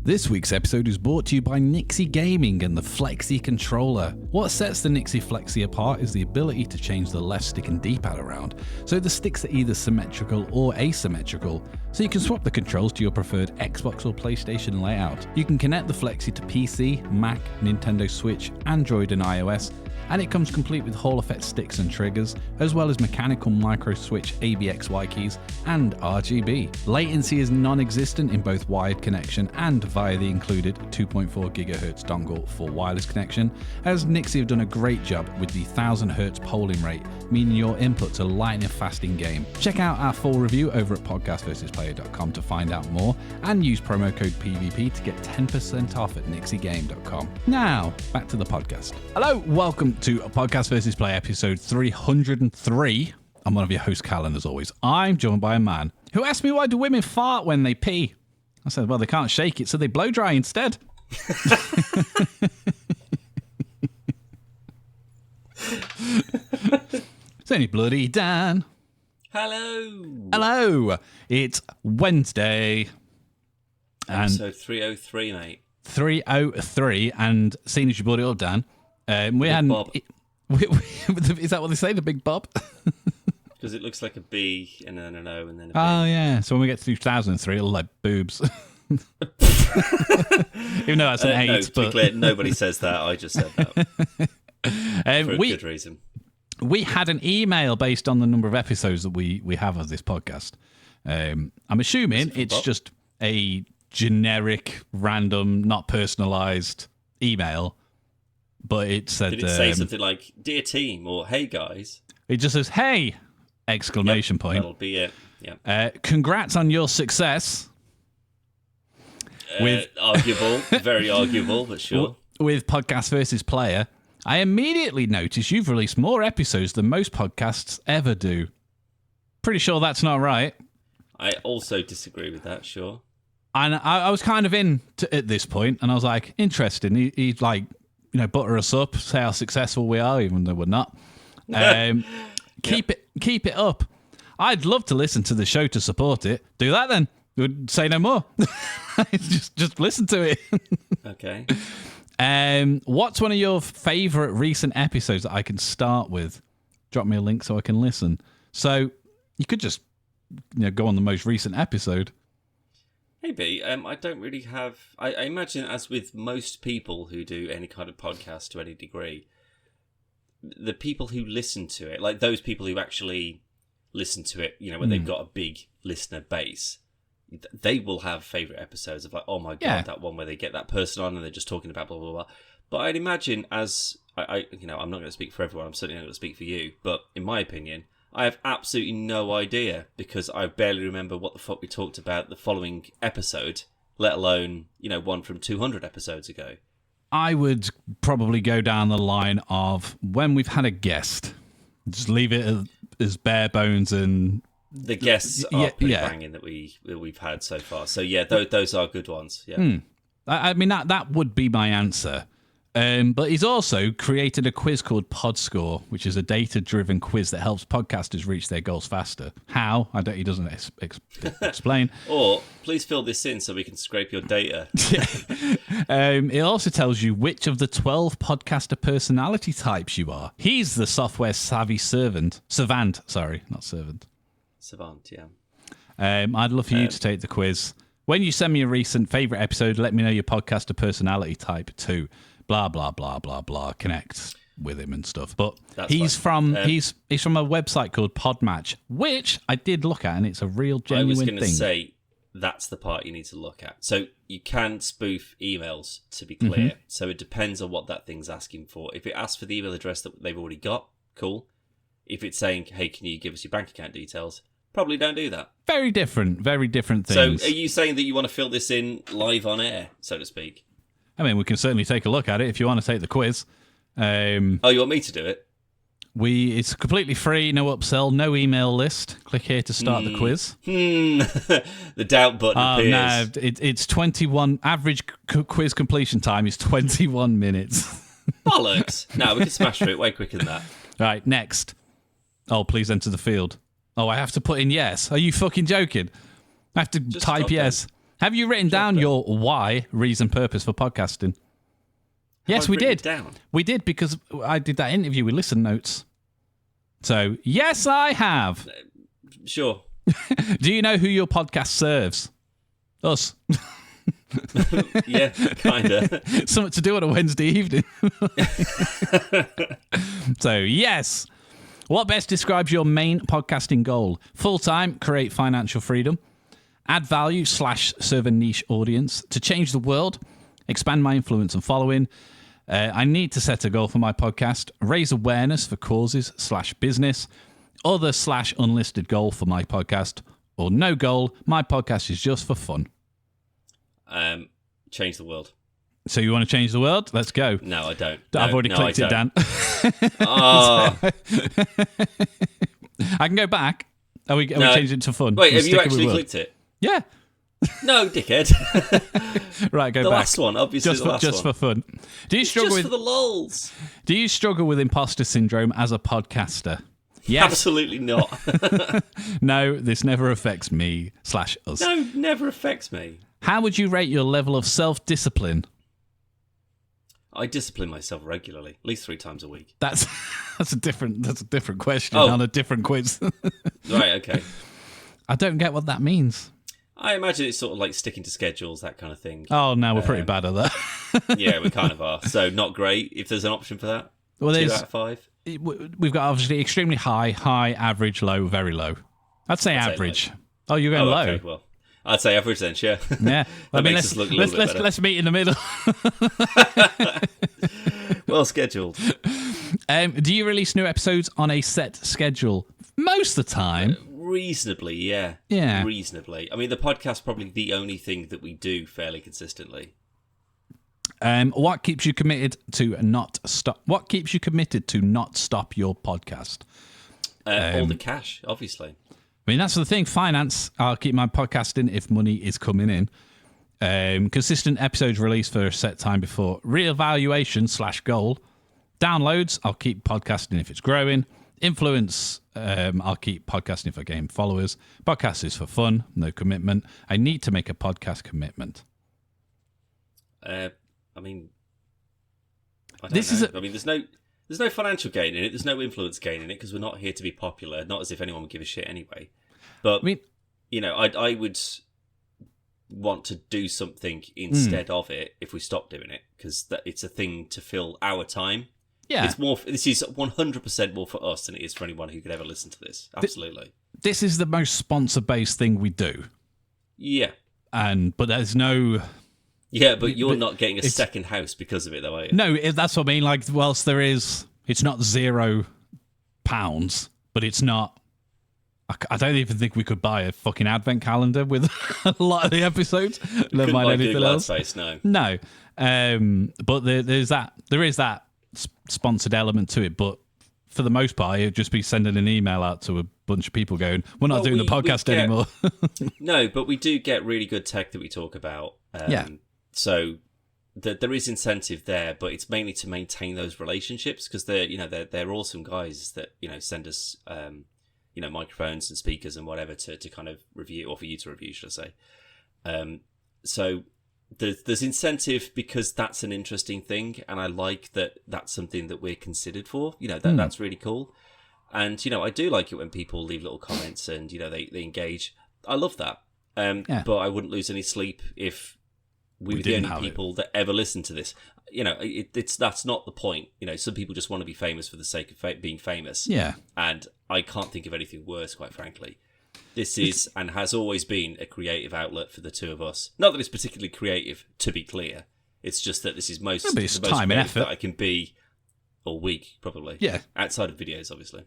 This week's episode is brought to you by NYXI Gaming and the Flexi controller. What sets the NYXI Flexi apart is the ability to change the left stick and D-pad around, so the sticks are either symmetrical or asymmetrical, so you can swap the controls to your preferred Xbox or PlayStation layout. You can connect the Flexi to PC, Mac, Nintendo Switch, Android and iOS, and it comes complete with Hall effect sticks and triggers, as well as mechanical micro switch ABXY keys and RGB. Latency is non-existent in both wired connection and via the included 2.4 GHz dongle for wireless connection, as NYXI have done a great job with the 1000 Hz polling rate, meaning your inputs are lightning fast in game. Check out our full review over at podcastversusplayer.com to find out more, and use promo code PvP to get 10% off at NYXIGame.com. Now, back to the podcast. Hello, welcome to Podcast vs. Play episode 303. I'm one of your hosts, Callan, as always. I'm joined by a man who asked me why do women fart when they pee. I said, well, they can't shake it, so they blow dry instead. It's only bloody Dan. Hello. It's Wednesday. Episode 303, mate. 303, and seeing as you brought it up, Dan, we hadn't. Bob. Is that what they say, the Big Bob? Because it looks like a B and then an O and then a B. Oh, yeah. So when we get to 2003, it'll look like boobs. Even though that's an 8. No, to be clear, nobody says that. I just said that. For a good reason. We had an email based on the number of episodes that we have of this podcast. I'm assuming it's Bob? just a generic, random, not personalised email. But it said... Did it say something like, Dear team, or Hey guys? It just says, hey! Exclamation point. That'll be it. Yeah. Congrats on your success. Arguable. Very arguable, but sure. With Podcast versus Player, I immediately noticed you've released more episodes than most podcasts ever do. Pretty sure that's not right. I also disagree with that, sure. And I was kind of in at this point, and I was like, interesting. He's like, butter us up, say how successful we are, even though we're not. Keep it up. I'd love to listen to the show to support it. Do that then. Say no more. just listen to it. Okay. What's one of your favourite recent episodes that I can start with? Drop me a link so I can listen. So you could just go on the most recent episode. Maybe. I don't really have... I imagine, as with most people who do any kind of podcast to any degree, the people who listen to it, like those people who actually listen to it, when they've got a big listener base, they will have favourite episodes of like, oh my God, that one where they get that person on and they're just talking about blah, blah, blah. But I'd imagine as... I'm not going to speak for everyone, I'm certainly not going to speak for you, but in my opinion... I have absolutely no idea because I barely remember what the fuck we talked about the following episode, let alone, one from 200 episodes ago. I would probably go down the line of when we've had a guest. Just leave it as bare bones and... The guests are pretty banging that we've had so far. So yeah, those are good ones. Yeah. I mean, that would be my answer. But he's also created a quiz called PodScore, which is a data-driven quiz that helps podcasters reach their goals faster. How? He doesn't explain. Or, please fill this in so we can scrape your data. It also tells you which of the 12 podcaster personality types you are. He's the software-savvy savant, not servant. Savant, yeah. I'd love for you to take the quiz. When you send me a recent favourite episode, let me know your podcaster personality type too. Blah blah blah blah blah. Connect with him and stuff. But he's from a website called Podmatch, which I did look at, and it's a real genuine thing. I was going to say that's the part you need to look at. So you can spoof emails, to be clear. So it depends on what that thing's asking for. If it asks for the email address that they've already got, cool. If it's saying, hey, can you give us your bank account details? Probably don't do that. Very different things. So are you saying that you want to fill this in live on air, so to speak? I mean, we can certainly take a look at it if you want to take the quiz. You want me to do it? It's completely free, no upsell, no email list. Click here to start the quiz. The doubt button appears. No, it's 21. Average quiz completion time is 21 minutes. Bollocks. No, we can smash through it way quicker than that. Right, next. Oh, please enter the field. Oh, I have to put in yes. Are you fucking joking? I have to just type yes. Have you written down your why, reason, purpose for podcasting? Yes, we did. Down? We did, because I did that interview with Listen Notes. So, yes, I have. Sure. Do you know who your podcast serves? Us. Yeah, kind of. Something to do on a Wednesday evening. So, yes. What best describes your main podcasting goal? Full-time, create financial freedom. Add value / serve a niche audience. To change the world. Expand my influence and following. I need to set a goal for my podcast. Raise awareness for causes / business. Other / unlisted goal for my podcast. Or no goal. My podcast is just for fun. Change the world. So you want to change the world? Let's go. No, I don't. I've already clicked it, Dan. Oh. I can go back. Are we changing it to fun? Wait, have you actually clicked it? Yeah. No, dickhead. Right, go the back. Last one, obviously. Just for fun. Do you struggle just for the lols? Do you struggle with imposter syndrome as a podcaster? Yes. Absolutely not. No, this never affects me / us. No, never affects me. How would you rate your level of self-discipline? I discipline myself regularly, at least 3 times a week. That's a different question Oh. on a different quiz. Right, okay. I don't get what that means. I imagine it's sort of like sticking to schedules, that kind of thing. Oh, no, we're pretty bad at that. Yeah, we kind of are. So not great. If there's an option for that, Well, 2 out of 5. We've got obviously extremely high, average, low, very low. I'd say average. Oh, you're going low. Okay, well, I'd say average then, sure. Yeah. That makes us look a little bit better. Let's meet in the middle. Well scheduled. Do you release new episodes on a set schedule? Most of the time. Reasonably, yeah. Yeah. Reasonably. I mean, the podcast's probably the only thing that we do fairly consistently. What keeps you committed to not stop? What keeps you committed to not stop your podcast? All the cash, obviously. I mean, that's the thing. Finance, I'll keep my podcasting if money is coming in. Consistent episodes released for a set time before. Reevaluation / goal. Downloads, I'll keep podcasting if it's growing. Influence, I'll keep podcasting if I gain followers. Podcast is for fun, no commitment. I need to make a podcast commitment. I mean, I don't know. I mean, there's no financial gain in it. There's no influence gain in it because we're not here to be popular. Not as if anyone would give a shit anyway. But, I mean, you know, I would want to do something instead of it if we stop doing it because it's a thing to fill our time. Yeah. It's more. This is 100% more for us than it is for anyone who could ever listen to this. Absolutely. This is the most sponsor-based thing we do. Yeah. But there's no... Yeah, but you're not getting a second house because of it, though, are you? No, that's what I mean. Like, whilst there is... It's not £0, but it's not... I don't even think we could buy a fucking advent calendar with a lot of the episodes. Never mind anything else. Face, no. No. But there is that sponsored element to it, but for the most part, it'd just be sending an email out to a bunch of people going, we're not doing the podcast anymore. No, but we do get really good tech that we talk about. Yeah. So there is incentive there, but it's mainly to maintain those relationships because they're awesome guys that, send us, microphones and speakers and whatever to kind of review, or for you to review, should I say. So there's incentive because that's an interesting thing, and I like that that's something that we're considered for. That's really cool. And I do like it when people leave little comments and they engage. I love that. But I wouldn't lose any sleep if we were the only people that ever listen to this. That's not the point. Some people just want to be famous for the sake of being famous. Yeah. And I can't think of anything worse, quite frankly. This is and has always been a creative outlet for the two of us. Not that it's particularly creative, to be clear. It's just that this is the most time and effort that I can be all week, probably. Yeah. Outside of videos, obviously.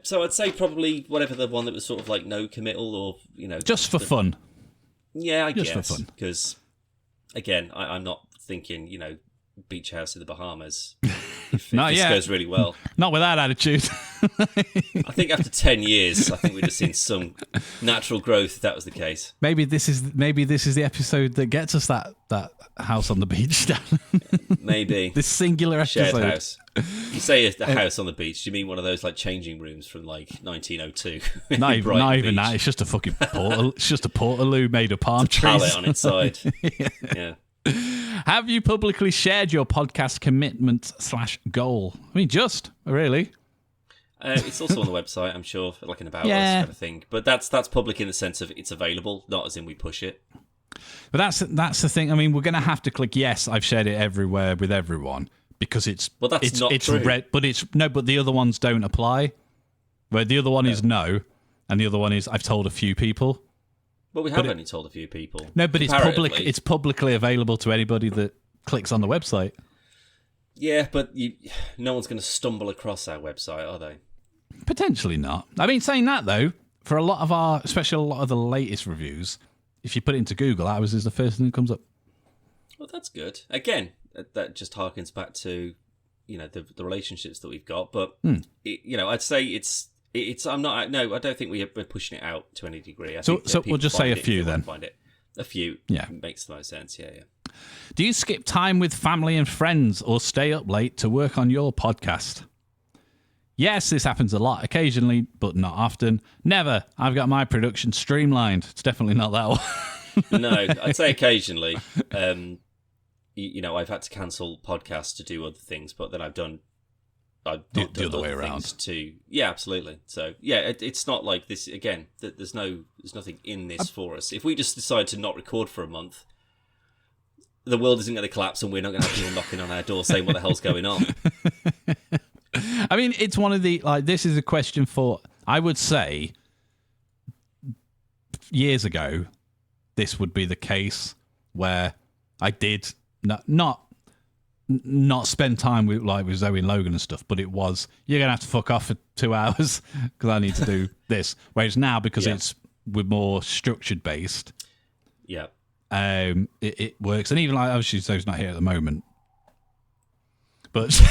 So I'd say probably whatever the one that was sort of like no committal or, Just for fun. Yeah, I guess. Just for fun. Because, again, I'm not thinking, beach house in the Bahamas. If this goes really well. Not with that attitude. I think after 10 years, I think we'd have seen some natural growth if that was the case. Maybe this is the episode that gets us that house on the beach, Dan. Maybe. This singular episode. Shared house. You say a house on the beach, do you mean one of those like changing rooms from like 1902? Not even that. It's just a fucking portal. It's just a portaloo made of palm trees. Pallet on its side. Yeah. Have you publicly shared your podcast commitment / goal? I mean, just really. It's also on the website, I'm sure, for like an about us kind of thing. But that's public in the sense of it's available, not as in we push it. But that's the thing. I mean, we're going to have to click yes. I've shared it everywhere with everyone because it's not true. But the other ones don't apply. Where the other one is no, and the other one is I've told a few people. Well, we have only told a few people. No, but it's public. It's publicly available to anybody that clicks on the website. Yeah, but no one's going to stumble across our website, are they? Potentially not. I mean, saying that though, for a lot of especially a lot of the latest reviews, if you put it into Google, ours is the first thing that comes up. Well, that's good. Again, that just harkens back to the relationships that we've got. But I'd say it's. I'm not. No, I don't think we're pushing it out to any degree. So we'll just say a few then. Find it. A few. Yeah, makes the most sense. Yeah. Do you skip time with family and friends or stay up late to work on your podcast? Yes, this happens a lot, occasionally, but not often. Never. I've got my production streamlined. It's definitely not that one. No, I'd say occasionally. I've had to cancel podcasts to do other things, but then I've done the other way around too. Yeah, absolutely. So yeah, it's not like this again. There's nothing in this for us. If we just decide to not record for a month, the world isn't going to collapse, and we're not going to have people knocking on our door saying what the hell's going on. I mean, it's one of the this is a question for, I would say, years ago, this would be the case where I did not spend time with Zoe and Logan and stuff, but it was, you're going to have to fuck off for 2 hours because I need to do this. Whereas now, because we're more structured based, it works. And even obviously Zoe's not here at the moment, but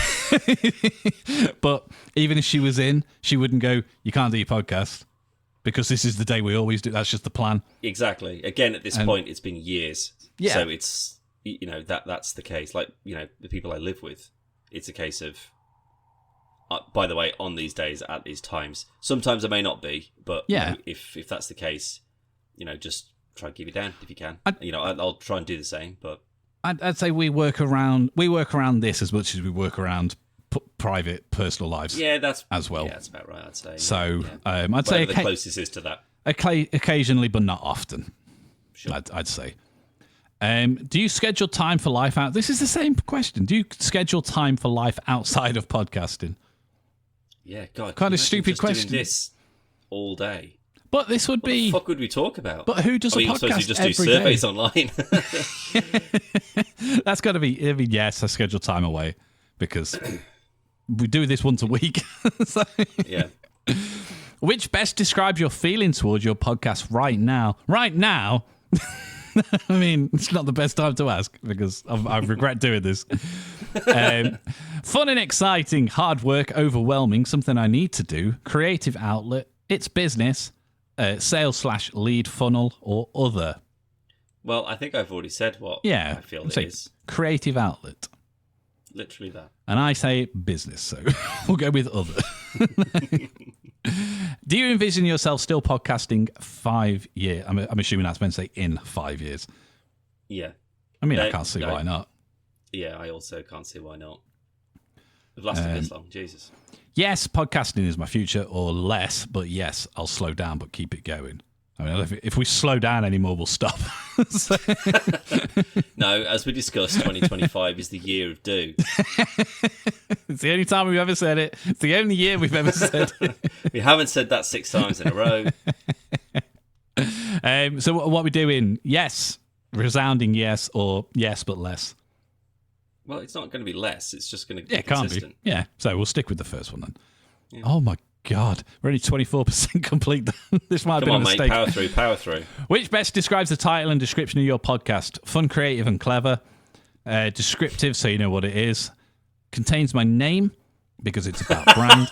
but even if she was in, she wouldn't go, you can't do your podcast because this is the day we always do. That's just the plan. Exactly. Again, at this point, it's been years. Yeah. So it's, that's the case. Like, the people I live with, it's a case of, by the way, on these days, at these times, sometimes I may not be, but if that's the case, just try and keep it down if you can. I'll try and do the same, but I'd say we work around this as much as we work around private, personal lives. Yeah, that's as well. Yeah, that's about right. I'd say. So I'd say the closest is to that. Occasionally, but not often. Sure. I'd say. Do you schedule time for life out? This is the same question. Do you schedule time for life outside of podcasting? Yeah, God. Kind of stupid question. Doing this all day. But this would be. What the fuck would we talk about? But who does a podcast suppose you just do surveys day? Online. That's got to be. I mean, yes, I schedule time away because we do this once a week. So. Yeah. Which best describes your feelings towards your podcast right now? Right now. I mean, it's not the best time to ask because I regret doing this. Fun and exciting, hard work, overwhelming, something I need to do, creative outlet, it's business, sales / lead funnel, or other. Well, I think I've already said what I feel it is. Creative outlet. Literally that. And I say business, so we'll go with other. Do you envision yourself still podcasting 5 years? I'm assuming that's meant to say in 5 years. Yeah. I mean, I can't see why not. Yeah, I also can't see why not. We've lasted this long, Jesus. Yes, podcasting is my future, or less, but yes, I'll slow down, but keep it going. I mean, if we slow down anymore, we'll stop. No, as we discussed, 2025 is the year of do. It's the only time we've ever said it. It's the only year we've ever said it. We haven't said that 6 times in a row. So what are we doing? Yes, resounding yes, or yes, but less. Well, it's not going to be less. It's just going to be Can't consistent. be. Yeah, so we'll stick with the first one then. Yeah. Oh, my God. We're only 24% complete. This might have been a mistake. Come on, mate. Power through. Which best describes the title and description of your podcast? Fun, creative, and clever. Descriptive, so you know what it is. Contains my name, because it's about brand.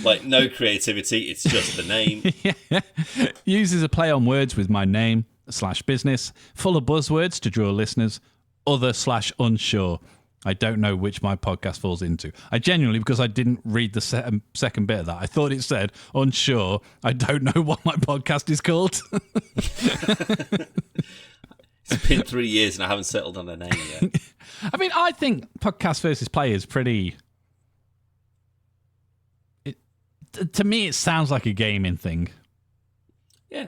Like, no creativity, it's just the name. Yeah. Uses a play on words with my name / business, full of buzzwords to draw listeners, other / unsure. I don't know which my podcast falls into. I genuinely, because I didn't read the second bit of that, I thought it said unsure. I don't know what my podcast is called. It's been 3 years and I haven't settled on a name yet. I mean, I think podcast versus play is pretty... to me, it sounds like a gaming thing. Yeah.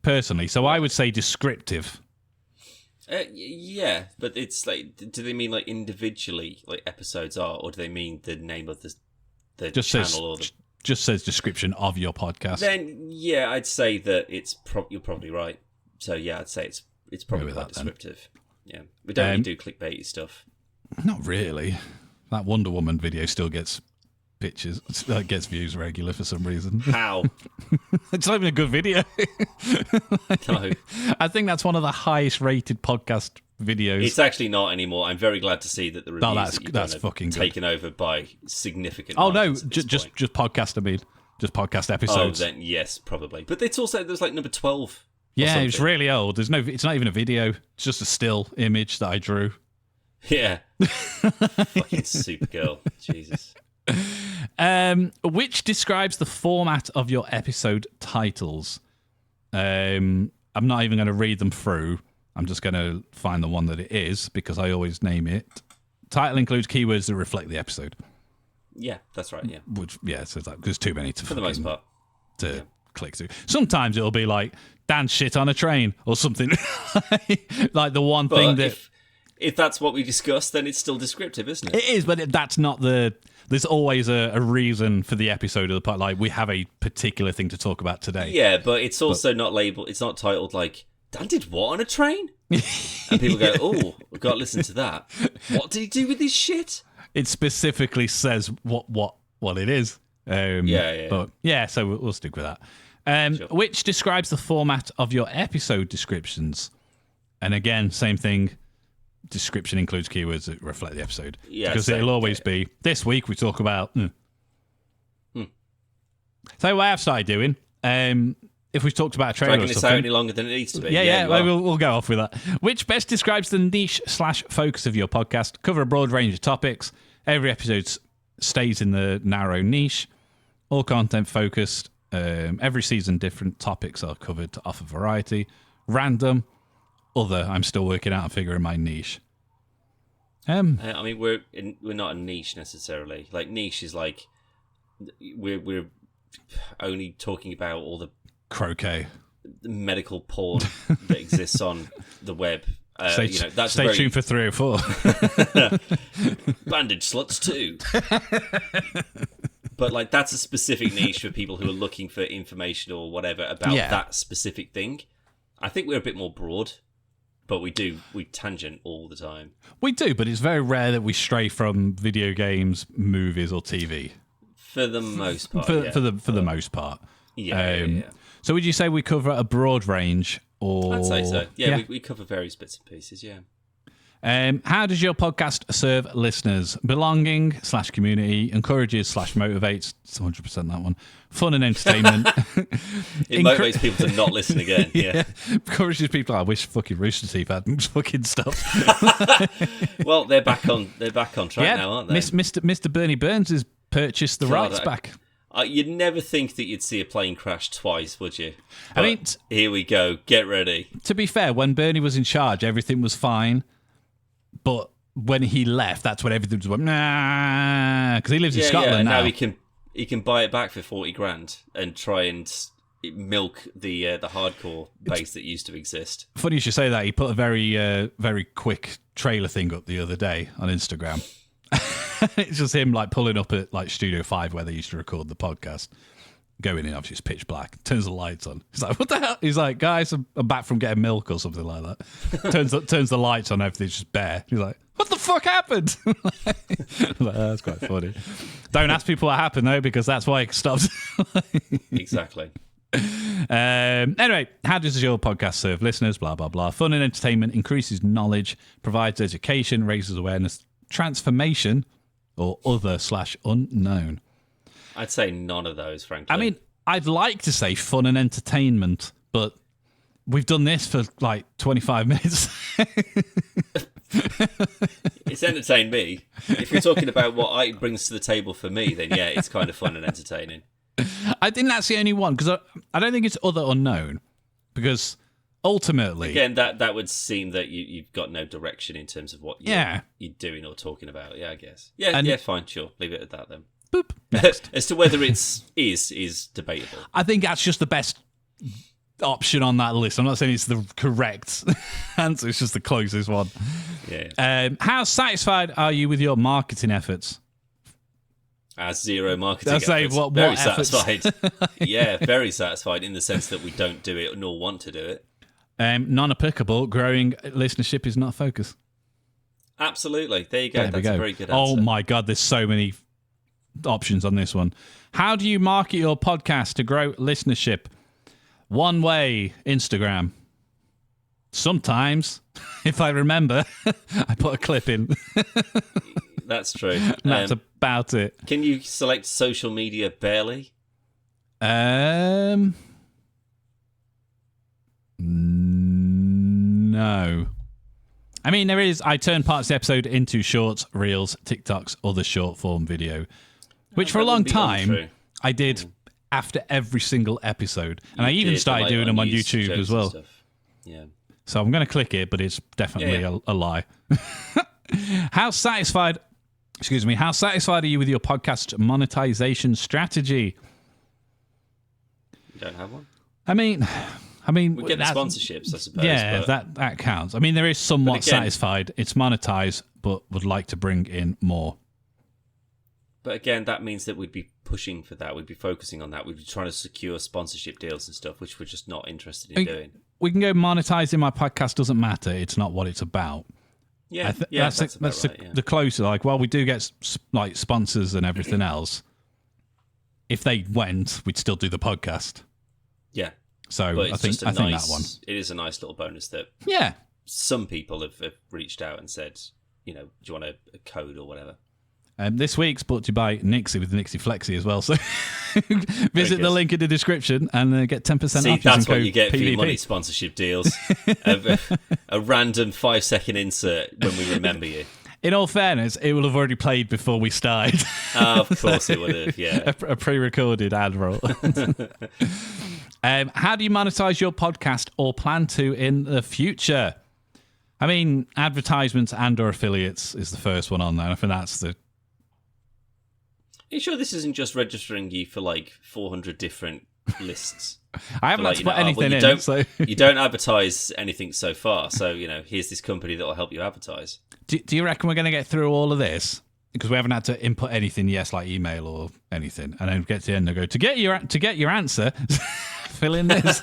Personally. So I would say descriptive. Yeah, but it's like, do they mean like individually, like episodes are, or do they mean the name of the just channel? Says, or the... Just says description of your podcast. Then, yeah, I'd say that you're probably right. So yeah, I'd say it's probably quite descriptive. Then. Yeah, we don't really do clickbaity stuff. Not really. That Wonder Woman video still gets pictures, gets views regular for some reason. How? It's not even a good video. No. I think that's one of the highest rated podcast videos. It's actually not anymore. I'm very glad to see that the reviews that's fucking taken over by significant. Oh no, just podcast. I mean, just podcast episodes. Oh, then yes, probably. But it's also there's like number 12. Yeah, it's really old. It's not even a video. It's just a still image that I drew. Yeah. Fucking Supergirl. Jesus. Which describes the format of your episode titles. I'm not even going to read them through. I'm just going to find the one that it is because I always name it. Title includes keywords that reflect the episode. Yeah, that's right. Yeah. So there's too many for the most part to click through. Sometimes it'll be like Dan shit on a train or something. Like the one thing that. If that's what we discussed, then it's still descriptive, isn't it? It is, but that's not the... There's always a reason for the episode of the part. Like, we have a particular thing to talk about today. Yeah, but it's also not labeled... It's not titled, like, Dan did what on a train? And people go, oh, we've got to listen to that. What did he do with this shit? It specifically says what it is. Yeah. But, yeah, so we'll stick with that. Sure. Which describes the format of your episode descriptions. And again, same thing... Description includes keywords that reflect the episode. Yeah, because it'll always be, this week we talk about... So what I've started doing, if we've talked about a trailer or something... this out any longer than it needs to be. Yeah, we'll go off with that. Which best describes the niche / focus of your podcast? Cover a broad range of topics. Every episode stays in the narrow niche. All content focused. Every season different topics are covered to offer variety. Random. Other, I'm still working out and figuring my niche. I mean, we're not a niche necessarily. Like niche is like we're only talking about all the croquet, medical porn that exists on the web. Stay tuned for 304. Bandage sluts too. But like that's a specific niche for people who are looking for information or whatever about that specific thing. I think we're a bit more broad. But we tangent all the time. We do, but it's very rare that we stray from video games, movies, or TV. For the most part, for the most part. Yeah. So would you say we cover a broad range, or? I'd say so. Yeah. We cover various bits and pieces. Yeah. How does your podcast serve listeners? Belonging / community, encourages / motivates. It's 100% that one. Fun and entertainment. It motivates people to not listen again. Yeah. Encourages people. I wish fucking Rooster Teeth had fucking stuff. Well, they're back on track now, aren't they? Mr. Bernie Burns has purchased the rights back. You'd never think that you'd see a plane crash twice, would you? But I mean, here we go. Get ready. To be fair, when Bernie was in charge, everything was fine. But when he left, that's when everything was like, nah, because he lives in Scotland now. Now he can buy it back for 40 grand and try and milk the hardcore base that used to exist. Funny you should say that. He put a very quick trailer thing up the other day on Instagram. It's just him like pulling up at like Studio 5 where they used to record the podcast. Going in, obviously it's pitch black. Turns the lights on. He's like, "What the hell?" He's like, "Guys, I'm back from getting milk or something like that." turns the lights on. Everything's just bare. He's like, "What the fuck happened?" Like, that's quite funny. Don't ask people what happened though, because that's why it stopped. Exactly. Anyway, how does your podcast serve listeners? Blah blah blah. Fun and entertainment, increases knowledge, provides education, raises awareness, transformation, or other / unknown. I'd say none of those, frankly. I mean, I'd like to say fun and entertainment, but we've done this for like 25 minutes. It's entertained me. If you're talking about what it brings to the table for me, then yeah, it's kind of fun and entertaining. I think that's the only one, because I don't think it's other unknown, because ultimately... Again, that would seem that you've got no direction in terms of what you're doing or talking about. Yeah, I guess. Yeah, fine, sure. Leave it at that then. Boop. Next. As to whether it's is debatable. I think that's just the best option on that list. I'm not saying it's the correct answer, it's just the closest one. Yeah. How satisfied are you with your marketing efforts? Zero marketing efforts. Very satisfied. Yeah, very satisfied in the sense that we don't do it nor want to do it. Non-applicable. Growing listenership is not a focus. Absolutely. There you go. That's a very good answer. Oh my God, there's so many options on this one. How do you market your podcast to grow listenership? One way, Instagram. Sometimes, if I remember, I put a clip in. That's true. That's about it. Can you select social media barely? No. I mean, there is. I turn parts of the episode into shorts, reels, TikToks, other short form video, which for a long time I did after every single episode, and I even started doing them on YouTube as well. Yeah. So I'm going to click it, but it's definitely a lie. How satisfied are you with your podcast monetization strategy? You don't have one? I mean, we get the sponsorships, I suppose. Yeah, but that counts. I mean, there is somewhat satisfied. It's monetized, but would like to bring in more. But again, that means that we'd be pushing for that. We'd be focusing on that. We'd be trying to secure sponsorship deals and stuff, which we're just not interested in doing. We can go monetizing my podcast. Doesn't matter. It's not what it's about. Yeah, that's the closer. Like, well, we do get like sponsors and everything else. If they went, we'd still do the podcast. Yeah. So I think that one. It is a nice little bonus that some people have reached out and said, do you want a code or whatever? This week's brought to you by NYXI with NYXI Flexi as well. So visit the link in the description and get 10% off. That's what you get PvP. For your money sponsorship deals. a random 5-second insert when we remember you. In all fairness, it will have already played before we started. Of course it would have, yeah. a pre-recorded ad roll. How do you monetize your podcast or plan to in the future? I mean, advertisements and/or affiliates is the first one on there. I think that's the... Are you sure this isn't just registering you for like 400 different lists? I haven't had to put anything in. So you don't advertise anything so far. So, here's this company that will help you advertise. Do you reckon we're going to get through all of this? Because we haven't had to input anything, like email or anything. And then get to the end and go, to get your answer, fill in this.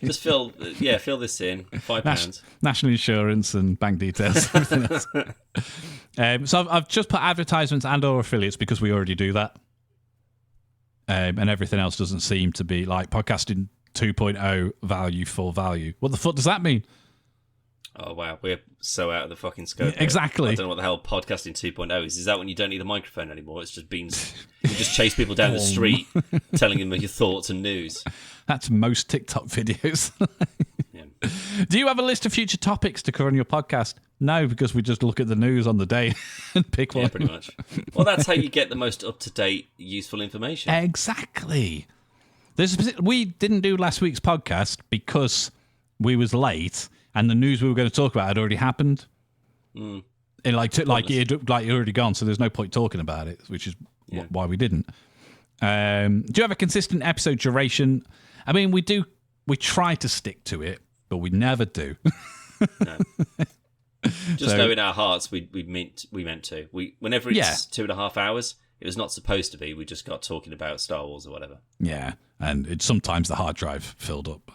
Just fill this in. £5. National insurance and bank details. Everything else. So I've just put advertisements and/or affiliates because we already do that. And everything else doesn't seem to be like podcasting 2.0 value for value. What the fuck does that mean? Oh, wow. We're so out of the fucking scope. Exactly. I don't know what the hell podcasting 2.0 is. Is that when you don't need a microphone anymore? It's just you just chase people down the street telling them your thoughts and news. That's most TikTok videos. Yeah. Do you have a list of future topics to cover on your podcast? No, because we just look at the news on the day and pick one. Yeah, pretty much. Well, that's how you get the most up-to-date, useful information. Exactly. We didn't do last week's podcast because we was late and the news we were going to talk about had already happened. Mm. It it already gone, so there's no point talking about it, which is why we didn't. Do you have a consistent episode duration? I mean, we try to stick to it, but we never do. No. Just know in our hearts we meant to. Whenever it's 2.5 hours, it was not supposed to be. We just got talking about Star Wars or whatever. Yeah, and sometimes the hard drive filled up.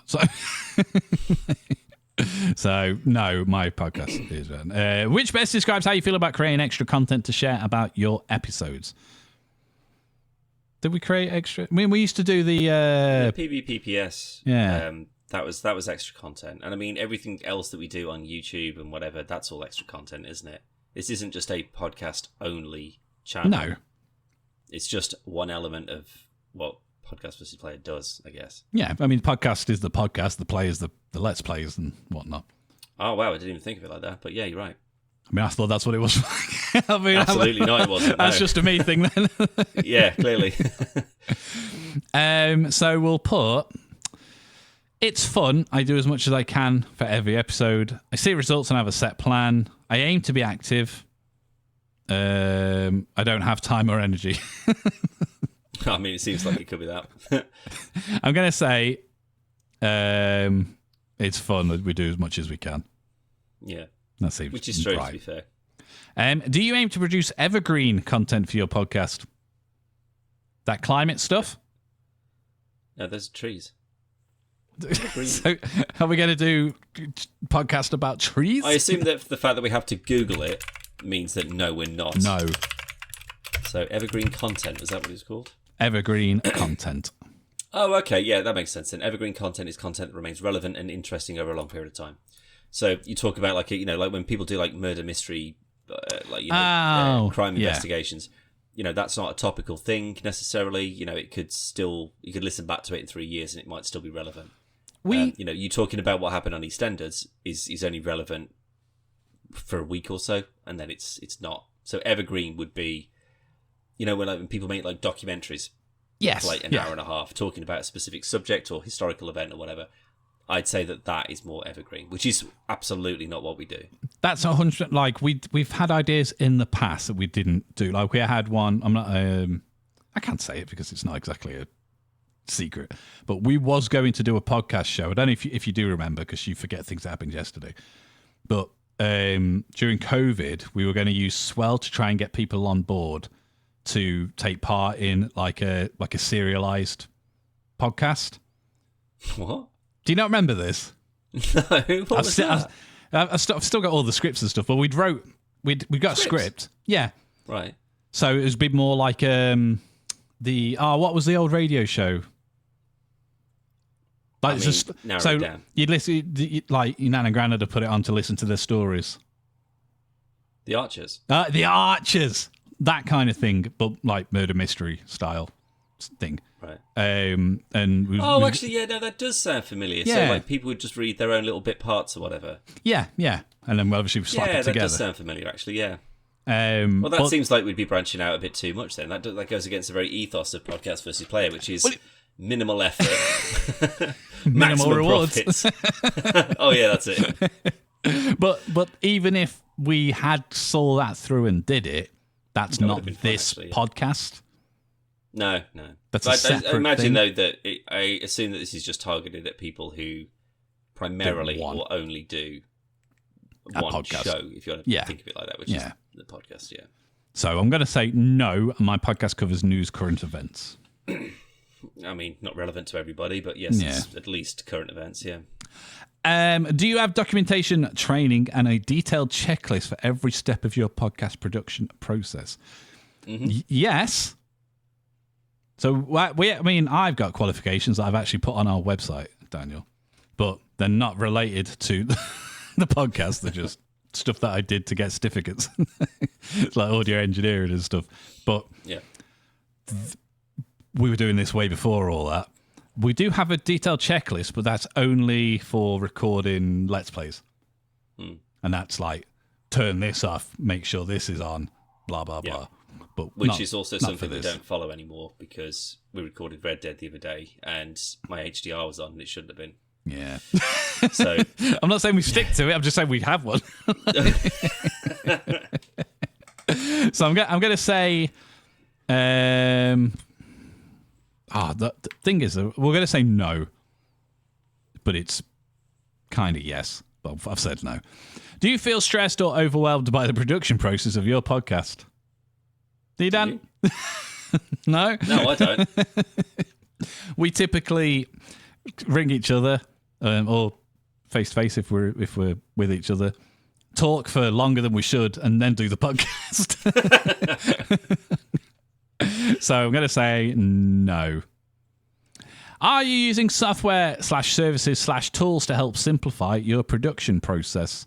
So no, my podcast is. Which best describes how you feel about creating extra content to share about your episodes? Did we create extra? I mean, we used to do the PvPPS. Yeah. That was extra content. And I mean, everything else that we do on YouTube and whatever, that's all extra content, isn't it? This isn't just a podcast-only channel. No. It's just one element of what Podcast Personality Player does, I guess. Yeah, I mean, podcast is the podcast, the players, the let's plays and whatnot. Oh, wow, I didn't even think of it like that. But yeah, you're right. I mean, I thought that's what it was. I mean, absolutely not, it wasn't. That's just a me thing then. Yeah, clearly. So we'll put, it's fun. I do as much as I can for every episode. I see results and have a set plan. I aim to be active. I don't have time or energy. I mean, it seems like it could be that. I'm going to say it's fun. We do as much as we can. Yeah. That seems which is true, right. to be fair. Do you aim to produce evergreen content for your podcast? That climate stuff? No, those are trees. So, are we going to do podcast about trees? I assume that the fact that we have to Google it means that no, we're not. No. So, evergreen content, is that what it's called? Evergreen content. Oh, okay. Yeah, that makes sense. And evergreen content is content that remains relevant and interesting over a long period of time. So, you talk about, like, you know, like when people do, like, murder mystery, crime investigations, you know, that's not a topical thing necessarily. You know, it could still, you could listen back to it in 3 years and it might still be relevant. You know, you talking about what happened on EastEnders is only relevant for a week or so, and then it's not. So evergreen would be, you know, when people make like documentaries, yes, for like an hour and a half talking about a specific subject or historical event or whatever. I'd say that is more evergreen, which is absolutely not what we do. That's 100%. Like we've had ideas in the past that we didn't do. Like we had one. I'm not. I can't say it because it's not exactly a secret. But we was going to do a podcast show. I don't know if you do remember, because you forget things that happened yesterday. But during COVID, we were going to use Swell to try and get people on board to take part in like a serialized podcast. What? Do you not remember this? No. What was that? I've still got all the scripts and stuff, but we got a script. Yeah. Right. So it was a bit more like what was the old radio show? Like narrow it down. You'd listen, like your nan and granddad would put it on to listen to their stories. The Archers. The Archers, that kind of thing, but like murder mystery style thing. Right. Actually, yeah, no, that does sound familiar. Yeah. So like people would just read their own little bit parts or whatever. Yeah, and then obviously we slap it together. Yeah, that does sound familiar, actually. Yeah. Well, that seems like we'd be branching out a bit too much. Then that goes against the very ethos of Podcast Personality Player, which is minimal effort, minimal rewards. Profits. Oh yeah, that's it. But even if we had saw that through and did it, that's not this podcast. No. That's a separate I imagine, thing. though, that I assume that this is just targeted at people who primarily or only do one podcast show, if you want to think of it like that, which is the podcast, yeah. So I'm going to say no, my podcast covers news, current events. I mean, not relevant to everybody, but yes, it's at least current events, yeah. Do you have documentation, training, and a detailed checklist for every step of your podcast production process? Mm-hmm. Yes. So, I've got qualifications that I've actually put on our website, Daniel, but they're not related to the podcast. They're just stuff that I did to get certificates, it's like audio engineering and stuff. But we were doing this way before all that. We do have a detailed checklist, but that's only for recording Let's Plays. And that's like, turn this off, make sure this is on, blah, blah, blah. But which is also something that don't follow anymore, because we recorded Red Dead the other day and my HDR was on and it shouldn't have been. Yeah. So I'm not saying we stick to it. I'm just saying we have one. So I'm going to say, the thing is, we're going to say no, but it's kind of yes. Well, I've said no. Do you feel stressed or overwhelmed by the production process of your podcast? Do you, Dan? No? No, I don't. We typically ring each other, or face to face if we're with each other, talk for longer than we should, and then do the podcast. So I'm going to say no. Are you using software /services /tools to help simplify your production process?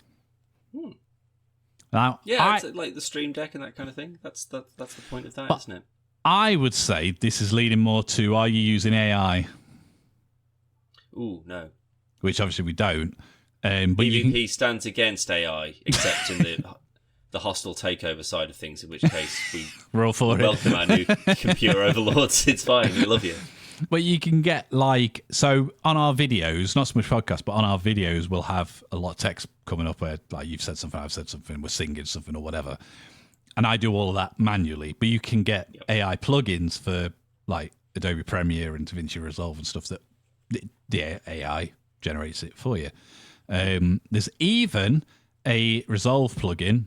Now, it's like the Stream Deck and that kind of thing. That's the point of that, isn't it? I would say this is leading more to, are you using AI? Ooh, no. Which obviously we don't. But PvP stands against AI, except in the hostile takeover side of things, in which case we're all for welcome our new computer overlords. It's fine, we love you. But you can get so on our videos, not so much podcasts, but on our videos, we'll have a lot of text coming up where you've said something, I've said something, we're singing something or whatever. And I do all of that manually. But you can get AI plugins for Adobe Premiere and DaVinci Resolve and stuff that the AI generates it for you. There's even a Resolve plugin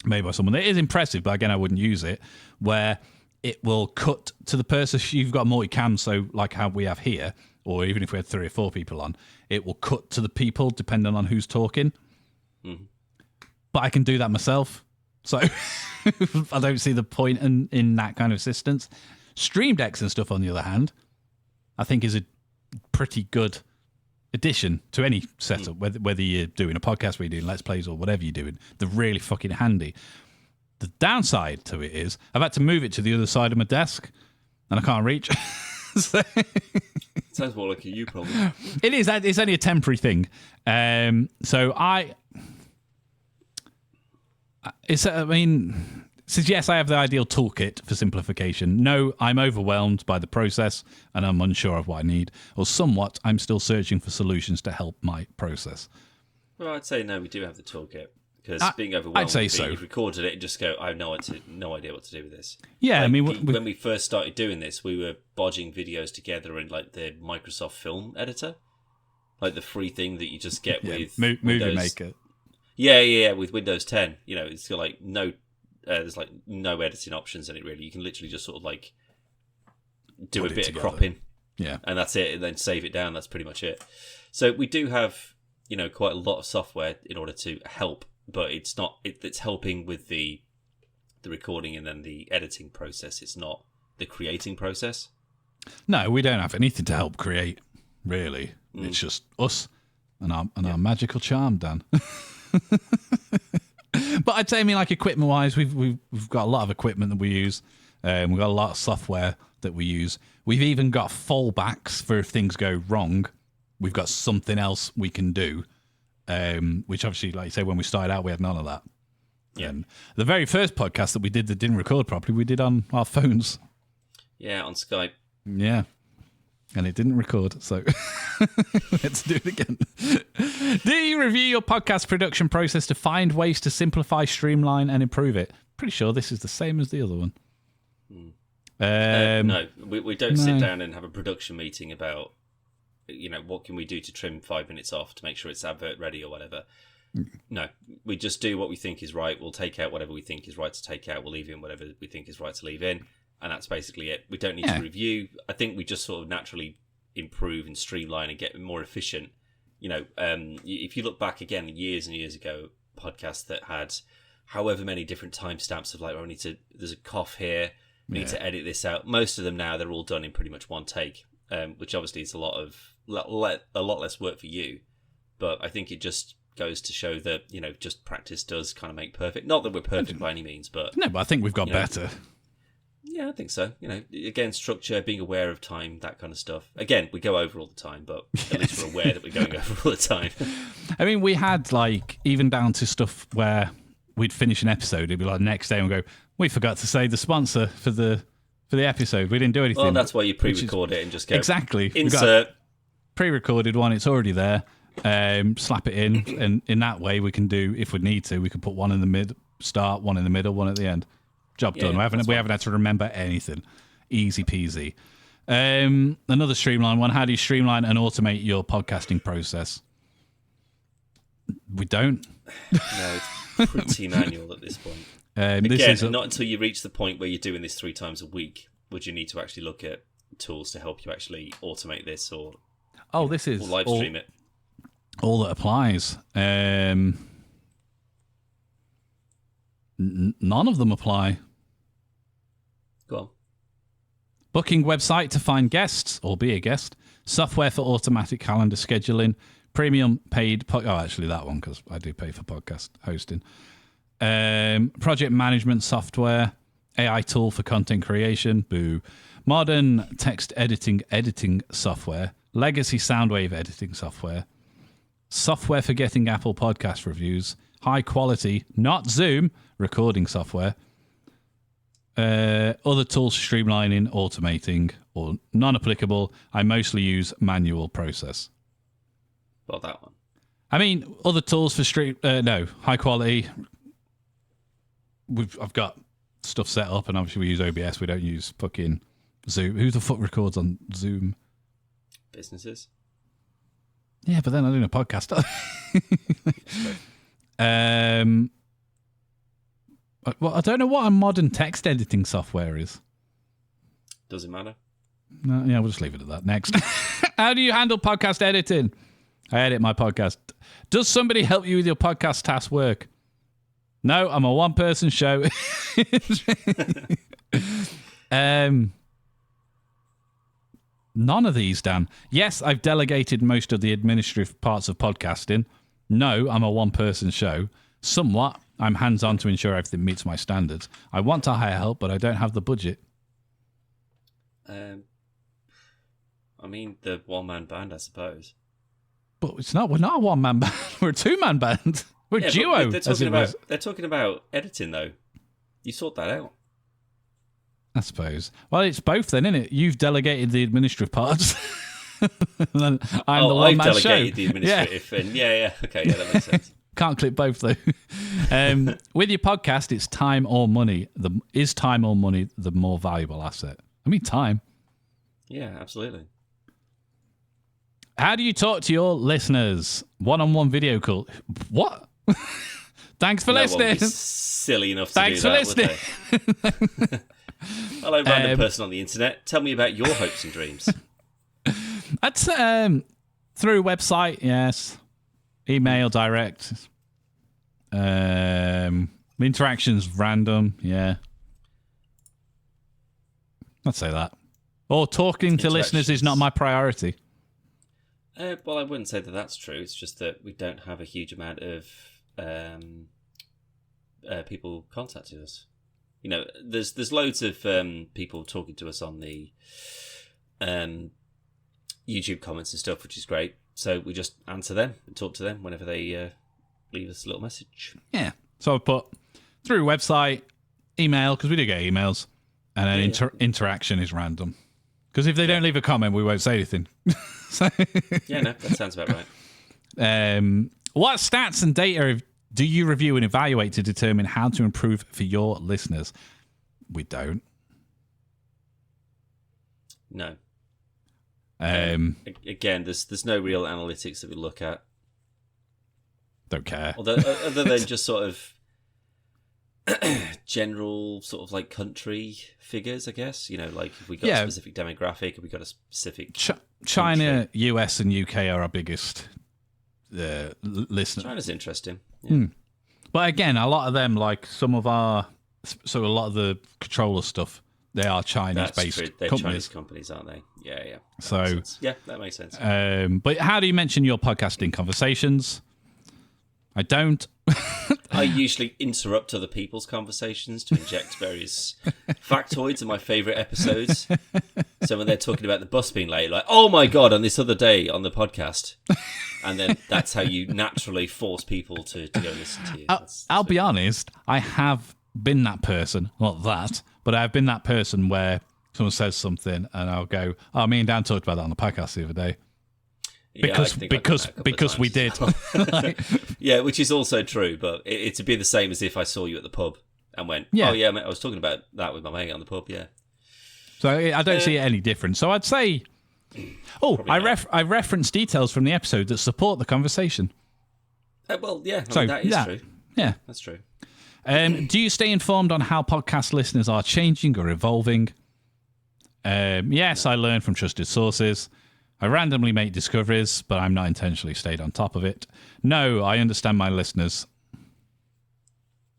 made by someone that is impressive, but again, I wouldn't use it, where it will cut to the person. You've got multicam, so like how we have here, or even if we had 3 or 4 people on, it will cut to the people depending on who's talking. Mm-hmm. But I can do that myself, so I don't see the point in that kind of assistance. Stream decks and stuff, on the other hand, I think is a pretty good addition to any setup, whether you're doing a podcast, whether you're doing Let's Plays or whatever you're doing. They're really fucking handy. The downside to it is I've had to move it to the other side of my desk and I can't reach. Sounds more like a you problem. It is. It's only a temporary thing. Says yes, I have the ideal toolkit for simplification. No, I'm overwhelmed by the process and I'm unsure of what I need. Or somewhat, I'm still searching for solutions to help my process. Well, I'd say no, we do have the toolkit. Because being overwhelmed, I'd say so. You've recorded it and just go, I have no idea what to do with this. Yeah, when we first started doing this, we were bodging videos together in the Microsoft Film editor, the free thing that you just get with Movie Windows. Maker. Yeah, with Windows 10. It's got no. There's no editing options in it really. You can literally just sort of do put a bit together. of cropping, yeah, and that's it. And then save it down. That's pretty much it. So we do have quite a lot of software in order to help, but it's not. It's helping with the recording and then the editing process. It's not the creating process. No, we don't have anything to help create. Really, it's just us and our magical charm, Dan. But I'd say, equipment-wise, we've got a lot of equipment that we use. We've got a lot of software that we use. We've even got fallbacks for if things go wrong. We've got something else we can do, which obviously, like you say, when we started out, we had none of that. Yeah. The very first podcast that we did that didn't record properly, we did on our phones. Yeah, on Skype. Yeah. And it didn't record, so let's do it again. Do you review your podcast production process to find ways to simplify, streamline, and improve it? Pretty sure this is the same as the other one. No, we don't sit down and have a production meeting about, what can we do to trim 5 minutes off to make sure it's advert ready or whatever. No, we just do what we think is right. We'll take out whatever we think is right to take out. We'll leave in whatever we think is right to leave in. And that's basically it. We don't need to review. I think we just sort of naturally improve and streamline and get more efficient. If you look back again years and years ago, podcasts that had however many different timestamps of there's a cough here, we need to edit this out. Most of them now, they're all done in pretty much one take, which obviously is a lot less work for you. But I think it just goes to show that, just practice does kind of make perfect. Not that we're perfect by any means, but... No, but I think we've got better. Yeah, I think so. Again, structure, being aware of time, that kind of stuff. Again, we go over all the time, but at least we're aware that we're going over all the time. We had even down to stuff where we'd finish an episode, it'd be the next day and we'd go, we forgot to say the sponsor for the episode. We didn't do anything. Well, that's why you pre-record it and just go, exactly. Insert. Pre-recorded one, it's already there. Slap it in, and in that way we can do, if we need to, we can put one in the start, one in the middle, one at the end. Job done. We haven't had to remember anything. Easy peasy. Another streamline one. How do you streamline and automate your podcasting process? We don't. No, it's pretty manual at this point. Not until you reach the point where you're doing this 3 times a week would you need to actually look at tools to help you actually automate this or this is or live stream it. All that applies. None of them apply. Go on. Booking website to find guests or be a guest. Software for automatic calendar scheduling. Premium paid... actually that one, because I do pay for podcast hosting. Project management software. AI tool for content creation. Boo. Modern text editing software. Legacy Soundwave editing software. Software for getting Apple Podcast reviews. High quality, not Zoom, recording software. Other tools streamlining, automating, or non-applicable. I mostly use manual process. Well, that one. I mean, other tools for high quality. I've got stuff set up, and obviously we use OBS. We don't use fucking Zoom. Who the fuck records on Zoom? Businesses. Yeah, but then I'm doing a podcast. Well, I don't know what a modern text editing software is. Doesn't matter. No, yeah, we'll just leave it at that. Next. How do you handle podcast editing? I edit my podcast. Does somebody help you with your podcast task work? No, I'm a one-person show. None of these, Dan. Yes, I've delegated most of the administrative parts of podcasting. No, I'm a one-person show. Somewhat, I'm hands-on to ensure everything meets my standards. I want to hire help, but I don't have the budget. I mean, the one-man band, I suppose. But it's not. We're not a one-man band. We're a two-man band. We're a duo. They're talking about editing, though. You sort that out. I suppose. Well, it's both then, isn't it? You've delegated the administrative parts. And I'm the one-man I've show. delegated the administrative. Yeah. Okay, yeah, that makes sense. Can't clip both, though. With your podcast, it's time or money. Is time or money the more valuable asset? I mean, time. Yeah, absolutely. How do you talk to your listeners? One-on-one video call. What? Thanks for listening. One would be silly enough to Thanks do for that, listening. Hello, random person on the internet. Tell me about your hopes and dreams. That's through website, yes. Email, direct. Interactions, random, yeah. I'd say that. Or talking to listeners is not my priority. Well, I wouldn't say that that's true. It's just that we don't have a huge amount of people contacting us. You know, there's loads of people talking to us on the YouTube comments and stuff, which is great. So we just answer them and talk to them whenever they leave us a little message. Yeah. So I put through website, email, because we do get emails, and then interaction is random. Because if they don't leave a comment, we won't say anything. Yeah, no, that sounds about right. What stats and data do you review and evaluate to determine how to improve for your listeners? We don't. No. Again, there's no real analytics that we look at. Don't care. Although, other than just sort of general sort of like country figures, I guess. You know, like if we got a specific demographic, if we got a specific China, US, and UK are our biggest listeners. China's interesting. Yeah. But again, a lot of them, like some of our, so a lot of the controller stuff, they are Chinese-based companies. They're Chinese companies, aren't they? Yeah. So that makes sense. But how do you mention your podcasting conversations? I don't. I usually interrupt other people's conversations to inject various factoids in my favourite episodes. So when they're talking about the bus being late, like, oh my God, on this other day on the podcast. And then that's how you naturally force people to go listen to you. I'll be honest, I have been that person, not that, but I've been that person where someone says something and I'll go, oh, me and Dan talked about that on the podcast the other day. Because we did. Yeah, which is also true, but it'd be the same as if I saw you at the pub and went, oh yeah, mate, I was talking about that with my mate on the pub, yeah. So I don't see it any different. So I'd say, I reference details from the episode that support the conversation. Well, yeah, that is true. Yeah. That's true. Do you stay informed on how podcast listeners are changing or evolving? Yes, I learn from trusted sources. I randomly make discoveries, but I'm not intentionally stayed on top of it. No, I understand my listeners. I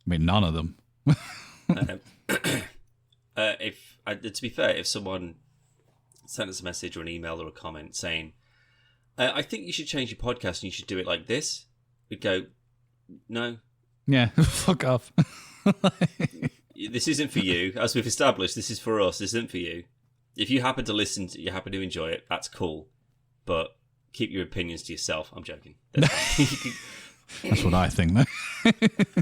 mean, none of them. To be fair, if someone sent us a message or an email or a comment saying, I think you should change your podcast and you should do it like this, we'd go, no. Yeah, fuck off. This isn't for you. As we've established, this is for us. This isn't for you. If you happen to listen, you happen to enjoy it, that's cool. But keep your opinions to yourself. I'm joking. That's what I think, though.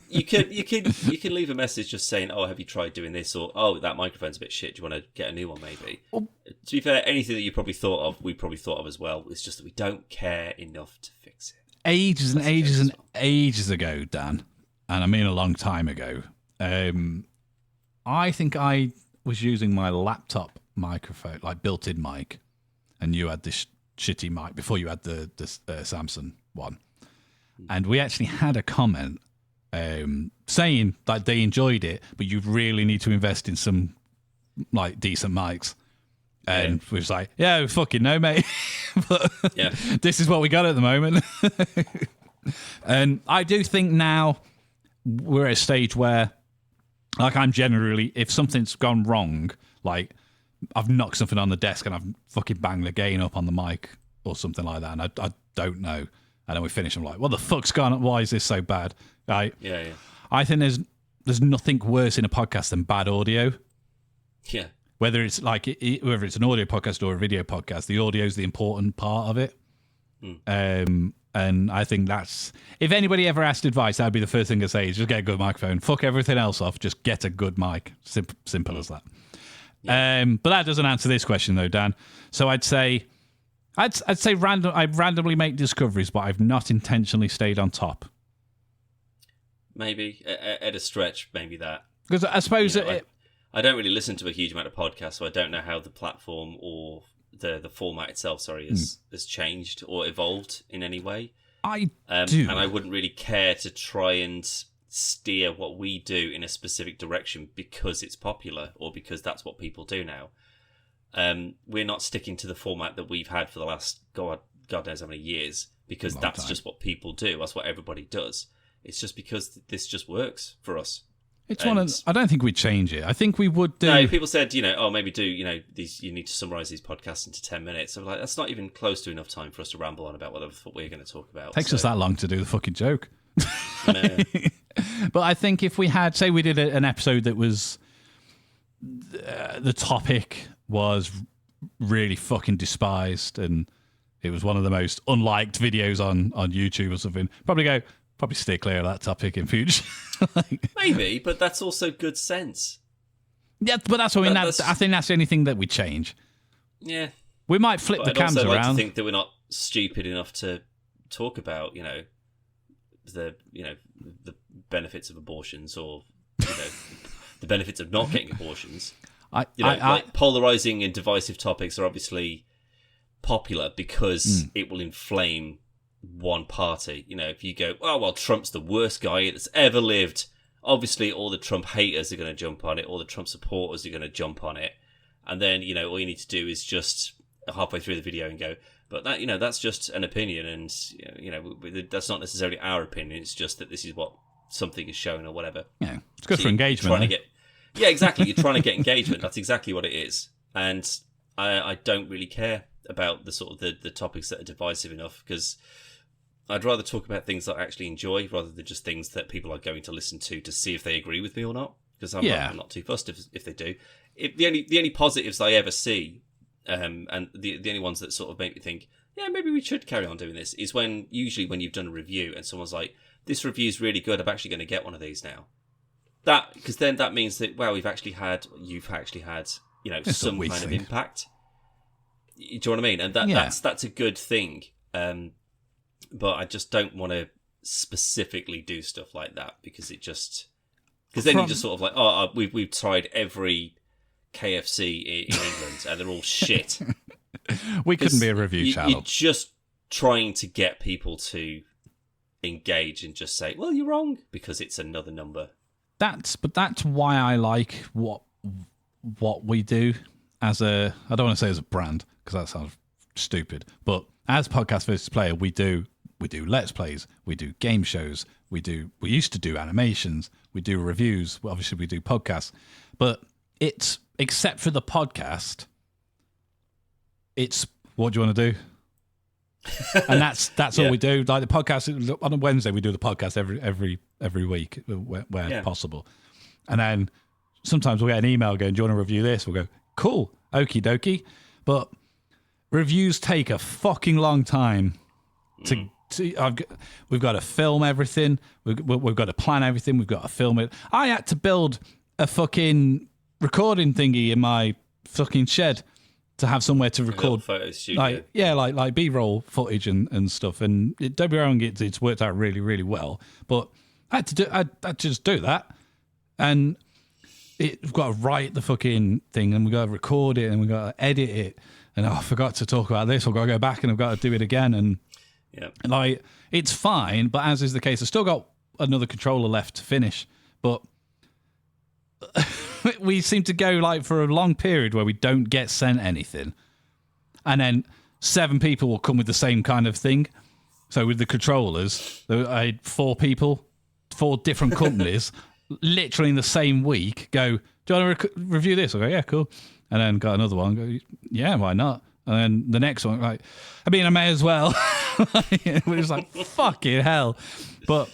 You can leave a message just saying, "Oh, have you tried doing this?" Or, "Oh, that microphone's a bit shit. Do you want to get a new one, maybe?" To be fair, anything that you probably thought of, we probably thought of as well. It's just that we don't care enough to fix it. Ages and ages and ages ago, Dan, and I mean a long time ago, I think I was using my laptop microphone, like built-in mic, and you had this shitty mic before you had the Samsung one. And we actually had a comment saying that they enjoyed it, but you really need to invest in some like decent mics. And we was like, yeah, we fucking know, mate. But this is what we got at the moment. And I do think now we're at a stage where, like, I'm generally, if something's gone wrong, like I've knocked something on the desk and I've fucking banged the gain up on the mic or something like that, and I don't know. And then we finish, I'm like, what the fuck's gone on? Why is this so bad? Right? Yeah. I think there's nothing worse in a podcast than bad audio. Yeah. Whether it's like whether it's an audio podcast or a video podcast, the audio is the important part of it. And I think that's, if anybody ever asked advice, that'd be the first thing I say is just get a good microphone. Fuck everything else off. Just get a good mic. Simple as that. Yeah. But that doesn't answer this question though, Dan. So I'd say random. I randomly make discoveries, but I've not intentionally stayed on top. Maybe at a stretch, maybe that. Because I suppose I don't really listen to a huge amount of podcasts, so I don't know how the platform or the format itself, has changed or evolved in any way. I do, and I wouldn't really care to try and steer what we do in a specific direction because it's popular or because that's what people do now. We're not sticking to the format that we've had for the last God knows how many years because that's just what people do. That's what everybody does. It's just because this just works for us. It's I don't think we'd change it. I think we would do. No, people said, maybe do, these. You need to summarize these podcasts into 10 minutes. I'm like, that's not even close to enough time for us to ramble on about whatever we're going to talk about. Takes us that long to do the fucking joke. But I think if we had, say, we did an episode that was the topic was really fucking despised, and it was one of the most unliked videos on YouTube or something. Probably stay clear of that topic in future. Maybe, but that's also good sense. Yeah, but that's what I mean. I think that's the only thing that we change. Yeah, we might flip the cams around. I'd also like to think that we're not stupid enough to talk about, the benefits of abortions or the benefits of not getting abortions. Like polarizing and divisive topics are obviously popular because it will inflame one party. If you go, oh, well, Trump's the worst guy that's ever lived, obviously all the Trump haters are going to jump on it, all the Trump supporters are going to jump on it, and then all you need to do is just halfway through the video and go, but that that's just an opinion, and that's not necessarily our opinion, it's just that this is what something is showing or whatever. Yeah, it's good for engagement. Yeah, exactly. You're trying to get engagement. That's exactly what it is. And I don't really care about the sort of the topics that are divisive enough, because I'd rather talk about things that I actually enjoy rather than just things that people are going to listen to see if they agree with me or not. Because I'm not too fussed if they do. The only positives I ever see, and the only ones that sort of make me think, yeah, maybe we should carry on doing this, is usually when you've done a review and someone's like, this review's really good, I'm actually going to get one of these now. Because then that means that, well, you've actually had some kind of impact. Do you know what I mean? And that's a good thing. But I just don't want to specifically do stuff like that because then you just sort of like, oh, we've tried every KFC in England and they're all shit. We couldn't be a review channel. You're just trying to get people to engage and just say, well, you're wrong, because it's another number. That's why I like what we do as I don't want to say as a brand because that sounds stupid, but as Podcast versus Player, we do Let's Plays, we do game shows, we used to do animations, we do reviews, obviously we do podcasts, but it's, except for the podcast, it's what do you want to do? And that's all we do. Like the podcast on a Wednesday, we do the podcast every week where possible, and then sometimes we'll get an email going, do you want to review this? We'll go, cool, okie dokie. But reviews take a fucking long time we've got to film everything. We've got to plan everything. We've got to film it. I had to build a fucking recording thingy in my fucking shed to have somewhere to record photo studio. like B-roll footage and stuff. And don't be wrong, it's worked out really, really well. But I had to just do that. And we've got to write the fucking thing, and we've got to record it, and we've got to edit it. And I forgot to talk about this. I've got to go back and I've got to do it again. And like, it's fine, but as is the case, I've still got another controller left to finish. But we seem to go like for a long period where we don't get sent anything. And then 7 people will come with the same kind of thing. So with the controllers, I had 4 people, 4 different companies, literally in the same week, go, do you want to review this? I go, yeah, cool. And then got another one, go, yeah, why not? And then the next one, like, I mean, I may as well. We're just like, fucking hell. But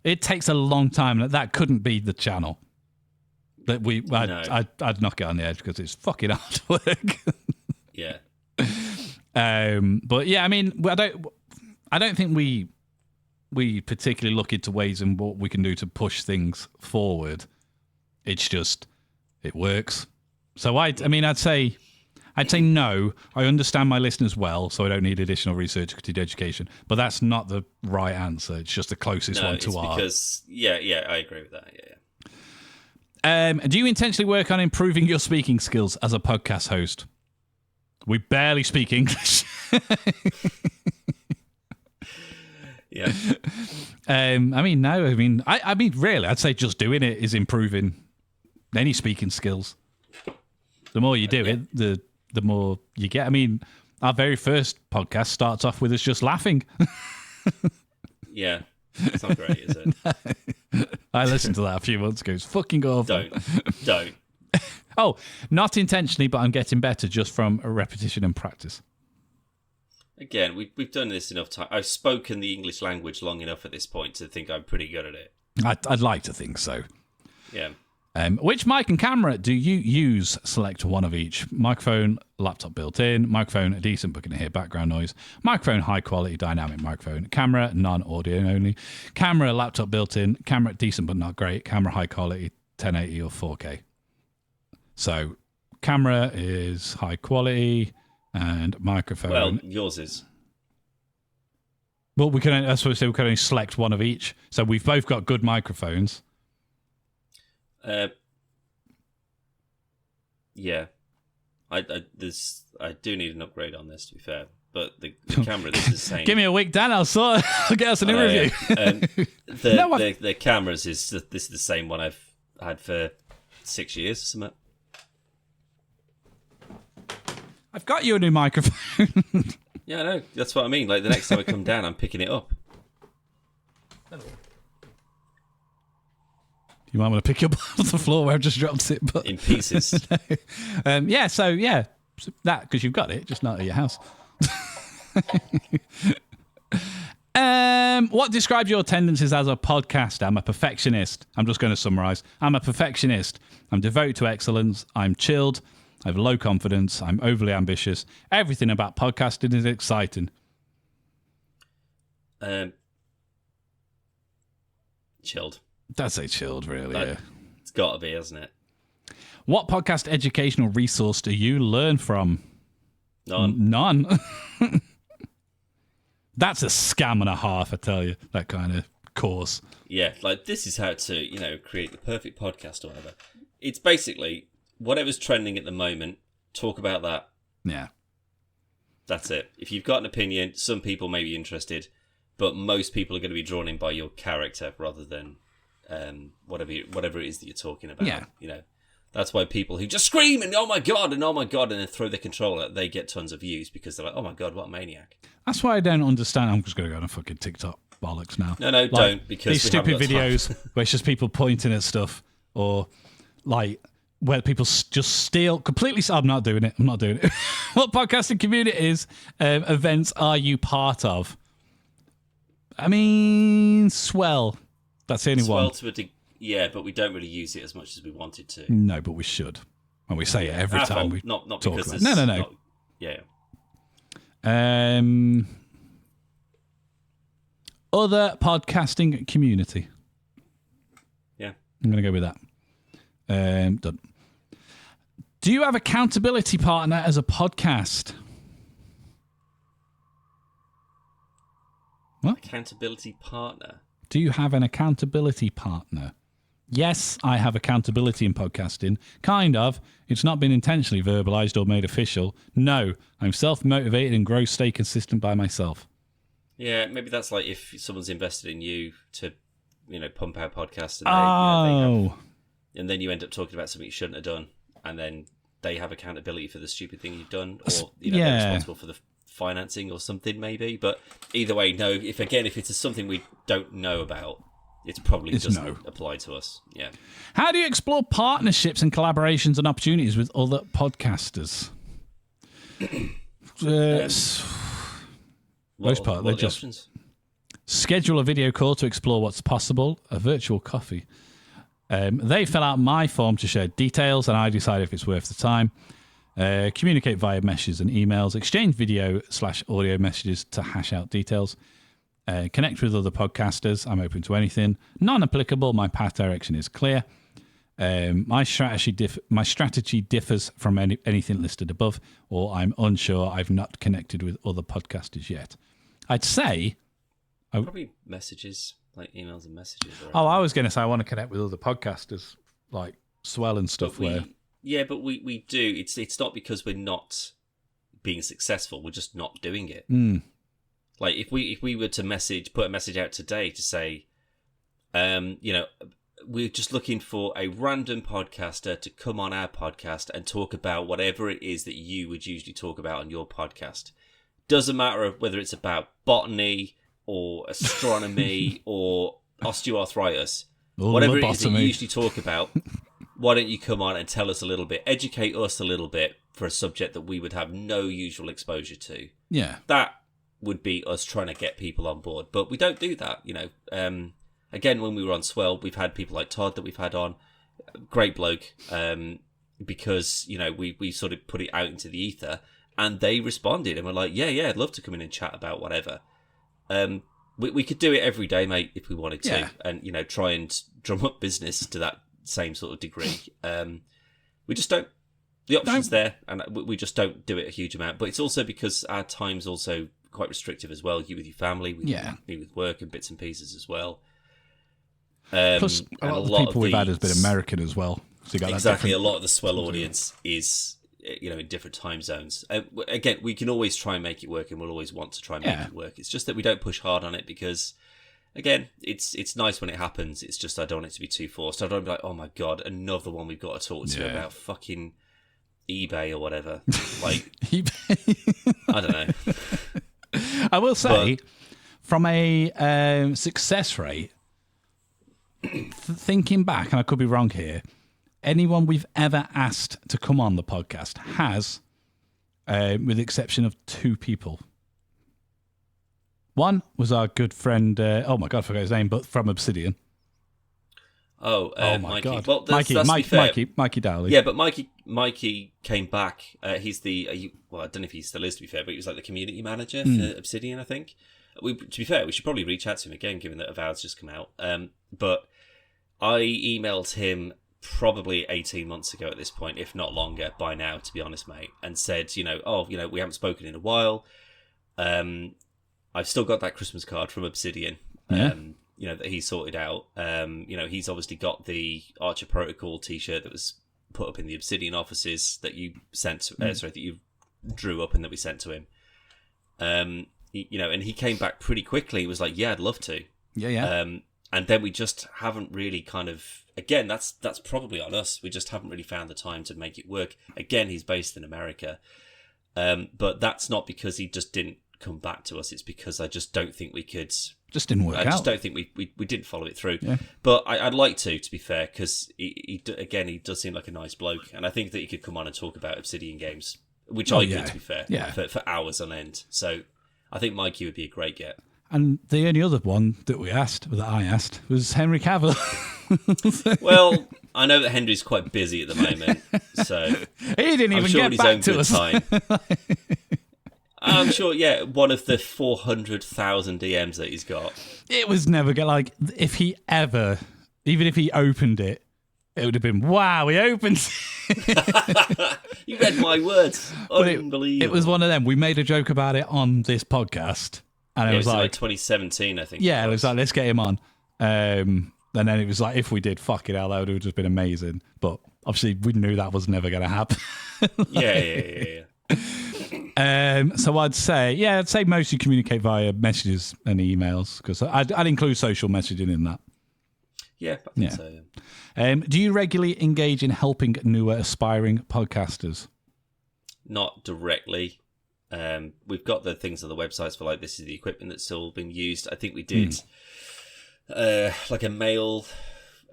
it takes a long time, and that couldn't be the channel. That I'd knock it on the edge because it's fucking hard work. Yeah. But yeah, I mean, I don't think we particularly look into ways in what we can do to push things forward. It's just, it works. So I'd say no. I understand my listeners well, so I don't need additional research or education. But that's not the right answer. It's just the closest one to ours. Because I agree with that. Yeah. Do you intentionally work on improving your speaking skills as a podcast host? We barely speak English. Yeah. I mean, no. I mean, really, I'd say just doing it is improving any speaking skills. The more you do it, the more you get. I mean, our very first podcast starts off with us just laughing. Yeah. It's not great, is it? I listened to that a few months ago. It's fucking awful. Don't. Oh, not intentionally, but I'm getting better just from a repetition and practice. Again, we've done this enough time. I've spoken the English language long enough at this point to think I'm pretty good at it. I'd like to think so. Yeah. Which mic and camera do you use? Select one of each. Microphone, laptop built in. Microphone, decent but can hear background noise. Microphone, high quality dynamic microphone. Camera, non-audio only. Camera, laptop built in. Camera, decent but not great. Camera, high quality, 1080 or 4K. So, camera is high quality, and microphone. Well, yours is. Well, that's what we say. We can only select one of each. So we've both got good microphones. Yeah, I do need an upgrade on this, to be fair. But the camera, this is the same. Give me a week, Dan. I'll get us an interview. The cameras this is the same one I've had for 6 years or something. I've got you a new microphone. Yeah, I know. That's what I mean. Like the next time I come down, I'm picking it up. You might want to pick up off the floor where I've just dropped it, but in pieces. That because you've got it, just not at your house. What describes your tendencies as a podcaster? I'm a perfectionist. I'm just going to summarize. I'm a perfectionist. I'm devoted to excellence. I'm chilled. I have low confidence. I'm overly ambitious. Everything about podcasting is exciting. Chilled. That's a chilled, really. Yeah. It's got to be, hasn't it? What podcast educational resource do you learn from? None. That's a scam and a half, I tell you. That kind of course. Yeah, like this is how to, create the perfect podcast or whatever. It's basically whatever's trending at the moment. Talk about that. Yeah. That's it. If you've got an opinion, some people may be interested, but most people are going to be drawn in by your character rather than whatever it is that you're talking about. Yeah. That's why people who just scream and oh my god, and then throw their controller, they get tons of views because they're like, oh my god, what a maniac. That's why I don't understand. I'm just going to go on a fucking TikTok bollocks now. No, don't, because these stupid videos where it's just people pointing at stuff, or like where people just steal completely. I'm not doing it. What podcasting communities events are you part of? I mean, swell. That's the only one. but we don't really use it as much as we wanted to. No, but we should. And we say it every time we not talk because about it. No. Not, yeah. Other podcasting community. Yeah. I'm going to go with that. Done. Do you have accountability partner as a podcast? What? Accountability partner? Do you have an accountability partner? Yes, I have accountability in podcasting. Kind of. It's not been intentionally verbalized or made official. No, I'm self-motivated and grow, stay consistent by myself. Yeah, maybe that's like if someone's invested in you to, pump out podcasts, and and then you end up talking about something you shouldn't have done, and then they have accountability for the stupid thing you've done, or they're responsible for the financing or something, maybe. But either way, no. If it's something we don't know about, it probably doesn't apply to us. Yeah. How do you explore partnerships and collaborations and opportunities with other podcasters? Most part, they just options? Schedule a video call to explore what's possible, a virtual coffee. They fill out my form to share details, and I decide if it's worth the time. Communicate via messages and emails. Exchange video/audio messages to hash out details. Connect with other podcasters. I'm open to anything. Non-applicable. My path direction is clear. My strategy differs from anything listed above, or I'm unsure. I've not connected with other podcasters yet. I'd say... Probably messages, like emails and messages. I was going to say I want to connect with other podcasters, like Swell and stuff. Yeah, but we do. It's not because we're not being successful. We're just not doing it. Like if we were to put a message out today to say, we're just looking for a random podcaster to come on our podcast and talk about whatever it is that you would usually talk about on your podcast. Doesn't matter whether it's about botany or astronomy or osteoarthritis. Whatever it is that you usually talk about, why don't you come on and tell us a little bit, educate us a little bit for a subject that we would have no usual exposure to. Yeah. That would be us trying to get people on board. But we don't do that, Again, when we were on Swell, we've had people like Todd that we've had on. Great bloke. Because, we sort of put it out into the ether and they responded and were like, yeah, I'd love to come in and chat about whatever. We could do it every day, mate, if we wanted to, and try and drum up business to that same sort of degree. We just don't. The option's there, and we just don't do it a huge amount. But it's also because our time's also quite restrictive as well. You with your family, me with work and bits and pieces as well. Plus, a lot of the people we've had has been American as well. So you got exactly, a lot of the Swell audience is in different time zones. Again, we can always try and make it work, and we'll always want to try and make it work. It's just that we don't push hard on it because, again, it's nice when it happens. It's just I don't want it to be too forced. I don't be like, oh my god, another one we've got to talk to about fucking eBay or whatever. Like eBay. I don't know. I will say, from a success rate, thinking back, and I could be wrong here, anyone we've ever asked to come on the podcast has, with the exception of 2 people. One was our good friend, oh my God, I forgot his name, but from Obsidian. Oh my Mikey. God. Well, Mikey Dowley. Yeah, but Mikey came back. He's the, I don't know if he still is, to be fair, but he was like the community manager for Obsidian, I think. To be fair, we should probably reach out to him again, given that Avowed's just come out. But I emailed him probably 18 months ago at this point, if not longer by now, to be honest, mate, and said, we haven't spoken in a while. I've still got that Christmas card from Obsidian, that he sorted out. He's obviously got the Archer Protocol t-shirt that was put up in the Obsidian offices that you sent, that you drew up and that we sent to him. And he came back pretty quickly. He was like, yeah, I'd love to. Yeah. And then we just haven't really again, that's probably on us. We just haven't really found the time to make it work. Again, he's based in America. But that's not because he just didn't come back to us. It's because I just don't think we could. Just didn't work out. I just don't think we didn't follow it through. Yeah. But I'd like to be fair, because he does seem like a nice bloke. And I think that he could come on and talk about Obsidian games, which I could, to be fair, for hours on end. So I think Mikey would be a great get. And the only other one that I asked, was Henry Cavill. Well, I know that Henry's quite busy at the moment, so he didn't even get back to us. Time. I'm sure, yeah, one of the 400,000 DMs that he's got. It was never like if he ever, even if he opened it, it would have been, wow, he opened it. You read my words. Unbelievable. It was one of them. We made a joke about it on this podcast. And it was like 2017, I think. Yeah, it was like, let's get him on. And then it was like, if we did, fuck it, that would have just been amazing. But obviously, we knew that was never going to happen. Yeah. So I'd say mostly communicate via messages and emails, because I'd include social messaging in that. Yeah, I think so, yeah. Do you regularly engage in helping newer aspiring podcasters? Not directly. We've got the things on the websites for like, this is the equipment that's still being used. I think we did like a mail,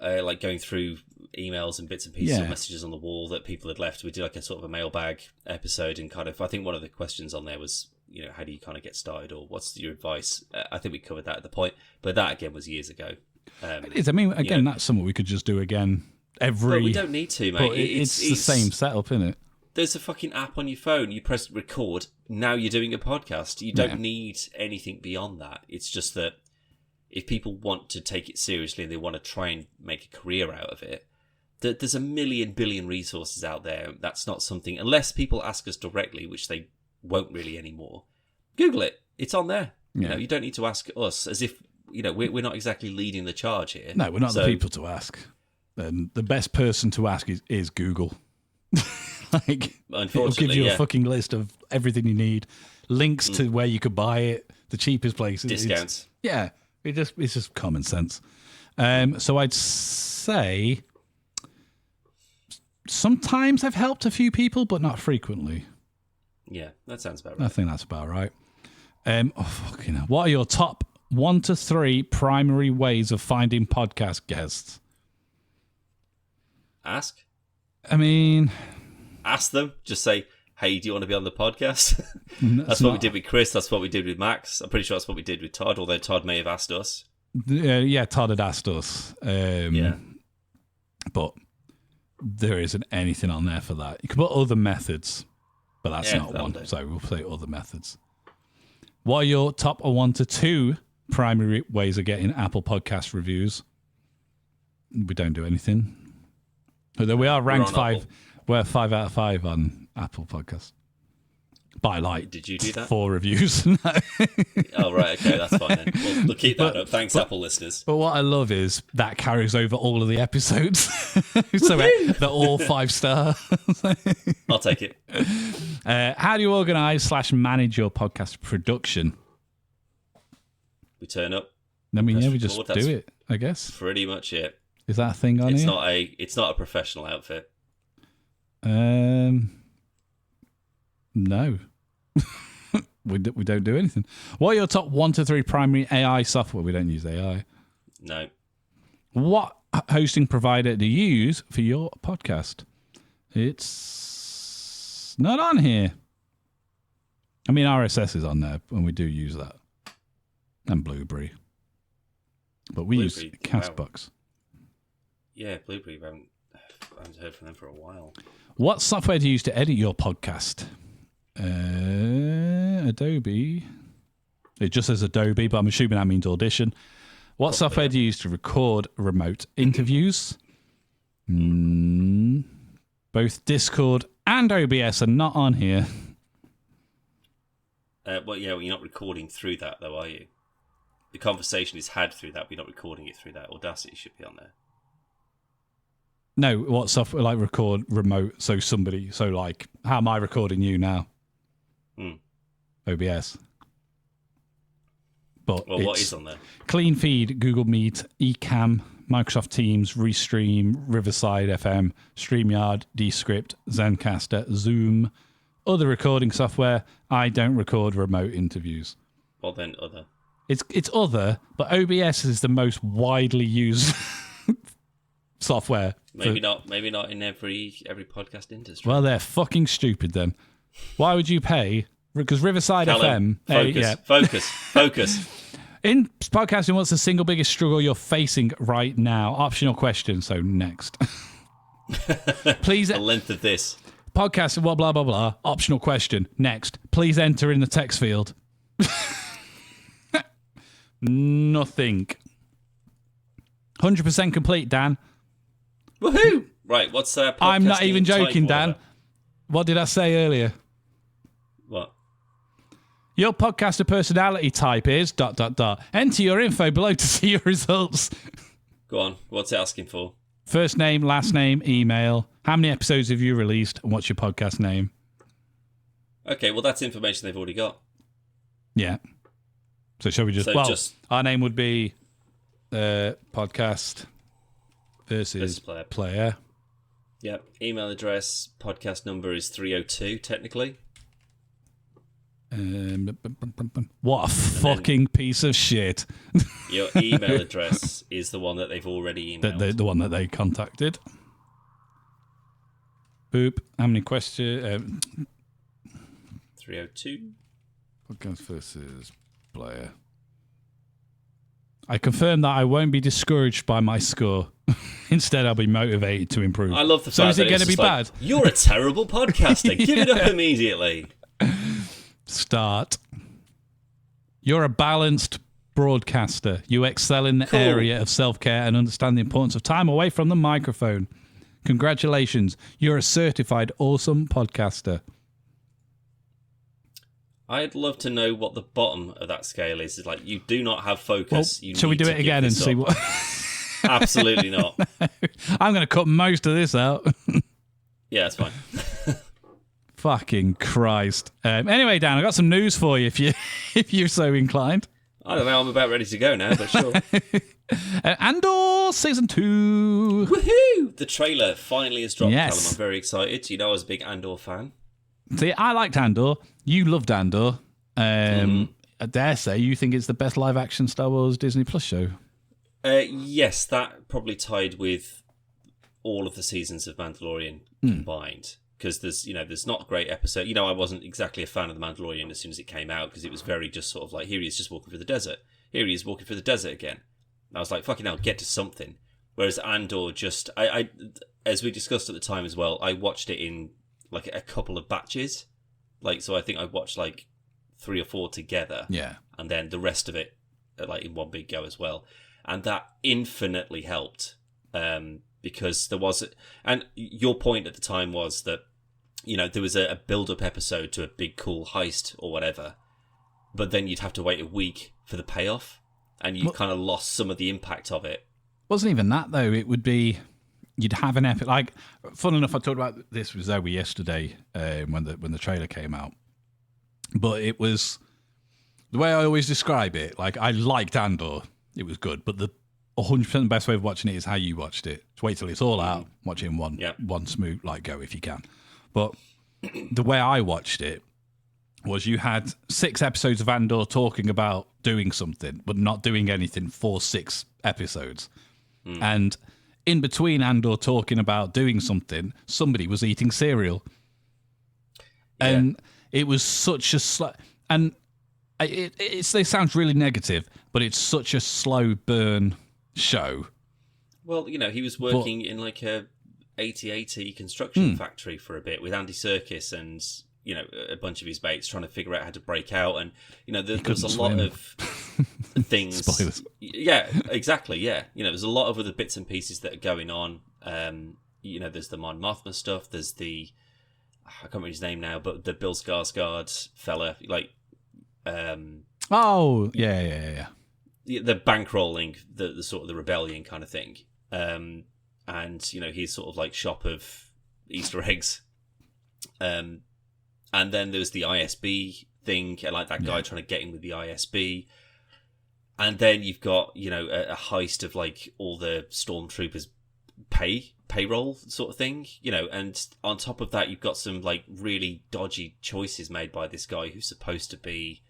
like going through emails and bits and pieces of messages on the wall that people had left. We did like a sort of a mailbag episode, and kind of, I think one of the questions on there was, how do you kind of get started, or what's your advice? I think we covered that at the point, but that again was years ago. It is. I mean, again, that's something we could just do again every. But we don't need to, mate. It's the same setup, isn't it? There's a fucking app on your phone. You press record. Now you're doing a podcast. You don't need anything beyond that. It's just that if people want to take it seriously and they want to try and make a career out of it, there's a billion resources out there. That's not something, unless people ask us directly, which they won't really anymore. Google it. It's on there. Yeah. You don't need to ask us, as if we're not exactly leading the charge here. No, we're not the people to ask. The best person to ask is Google. Like, it'll give you a fucking list of everything you need, links to where you could buy it, the cheapest places, discounts. It's just common sense. So I'd say sometimes I've helped a few people, but not frequently. Yeah, that sounds about right. I think that's about right. What are your top 1 to 3 primary ways of finding podcast guests? Ask. I mean, ask them. Just say, hey, do you want to be on the podcast? That's what we did with Chris. That's what we did with Max. I'm pretty sure that's what we did with Todd, although Todd may have asked us. Yeah, Todd had asked us. But there isn't anything on there for that. You can put other methods, but that's not one. So we'll say other methods. What are your top 1 to 2 primary ways of getting Apple Podcast reviews? We don't do anything. Although we are ranked 5. We're 5 out of 5 on Apple Podcasts. By like, did you do that? 4 reviews. Oh, right. Okay, that's fine then. We'll keep that up. Thanks, Apple listeners. But what I love is that carries over all of the episodes. So they're all 5-star. I'll take it. How do you organise / manage your podcast production? We turn up. I mean, we just do it, I guess. Pretty much it. Is that a thing on here? It's not a professional outfit. No. we don't do anything. What are your top 1 to 3 primary AI software? We don't use AI. No. What hosting provider do you use for your podcast? It's not on here. I mean, RSS is on there, and we do use that. And Blueberry. But we use Castbox. Yeah, Blueberry. I haven't heard from them for a while. What software do you use to edit your podcast? Adobe. It just says Adobe, but I'm assuming that means Audition. What software do you use to record remote interviews? Both Discord and OBS are not on here. Well, you're not recording through that, though, are you? The conversation is had through that, but you're not recording it through that. Audacity should be on there. No, what software, like record remote, so like, how am I recording you now? OBS. But what is on there? Clean Feed, Google Meet, Ecamm, Microsoft Teams, Restream, Riverside FM, StreamYard, Descript, Zencaster, Zoom, other recording software. I don't record remote interviews. Well, then other. It's other, but OBS is the most widely used software. Maybe not in every podcast industry. Well, they're fucking stupid then. Why would you pay? Because Riverside FM... Focus. In podcasting, what's the single biggest struggle you're facing right now? Optional question. So next. Please. The length of this. Podcast, blah, blah, blah, blah. Optional question. Next. Please enter in the text field. Nothing. 100% complete, Dan. Woohoo! Right, what's podcasting? I'm not even joking, Dan. Order? What did I say earlier? What? Your podcaster personality type is ... Enter your info below to see your results. Go on. What's it asking for? First name, last name, email. How many episodes have you released? And what's your podcast name? Okay, well, that's information they've already got. Yeah. So shall we just... our name would be podcast versus player. Yep. Email address, podcast number is 302, technically. What a fucking piece of shit. Your email address is the one that they've already emailed. The one that they contacted. Boop. How many questions? 302. Podcast versus player. I confirm that I won't be discouraged by my score. Instead, I'll be motivated to improve. I love the fact so is that it going to be bad? You're a terrible podcaster. Give it up immediately. Start. You're a balanced broadcaster. You excel in the area of self-care and understand the importance of time away from the microphone. Congratulations. You're a certified awesome podcaster. I'd love to know what the bottom of that scale is. It's like, you do not have focus. Well, shall we do it again and see what... Absolutely not. I'm going to cut most of this out. Yeah, that's fine. Fucking Christ. Anyway, Dan, I got some news for you if you're so inclined. I don't know. I'm about ready to go now, but sure. Andor Season 2. Woohoo! The trailer finally has dropped, Yes. Callum. I'm very excited. You know I was a big Andor fan. See, I liked Andor. You loved Andor. I dare say you think it's the best live-action Star Wars Disney Plus show. Yes, that probably tied with all of the seasons of Mandalorian combined. Because there's not great episode. I wasn't exactly a fan of The Mandalorian as soon as it came out, because it was very just sort of like, here he is just walking through the desert. Here he is walking through the desert again. And I was like, fucking hell, get to something. Whereas Andor just, I as we discussed at the time as well, I watched it in like a couple of batches. So I think I watched like 3 or 4 together. Yeah. And then the rest of it like in one big go as well. And that infinitely helped. Because there was, and your point at the time was that, there was a build-up episode to a big cool heist or whatever, but then you'd have to wait a week for the payoff, and you kind of lost some of the impact of it. Wasn't even that though. It would be, you'd have an epic. Like, fun enough, I talked about this with Zoe yesterday when the trailer came out, but it was the way I always describe it. Like, I liked Andor; it was good, but the 100% the best way of watching it is how you watched it. Just wait till it's all out, watch it in one smooth go if you can. But the way I watched it was you had 6 episodes of Andor talking about doing something, but not doing anything for 6 episodes. And in between Andor talking about doing something, somebody was eating cereal. Yeah. And it was such a and it sounds really negative, but it's such a slow burn show. Well, he was working in like a 80 construction factory for a bit with Andy Serkis and a bunch of his mates trying to figure out how to break out, and there's a lot of things. Spoilers. Yeah, exactly. Yeah, there's a lot of other bits and pieces that are going on. There's the Mon Mothma stuff. There's the I can't remember his name now, but the Bill Skarsgård fella, oh yeah. The bankrolling, the sort of the rebellion kind of thing, and his sort of like shop of Easter eggs, and then there was the ISB thing, like that guy trying to get in with the ISB, and then you've got a heist of like all the stormtroopers payroll sort of thing, and on top of that you've got some like really dodgy choices made by this guy who's supposed to be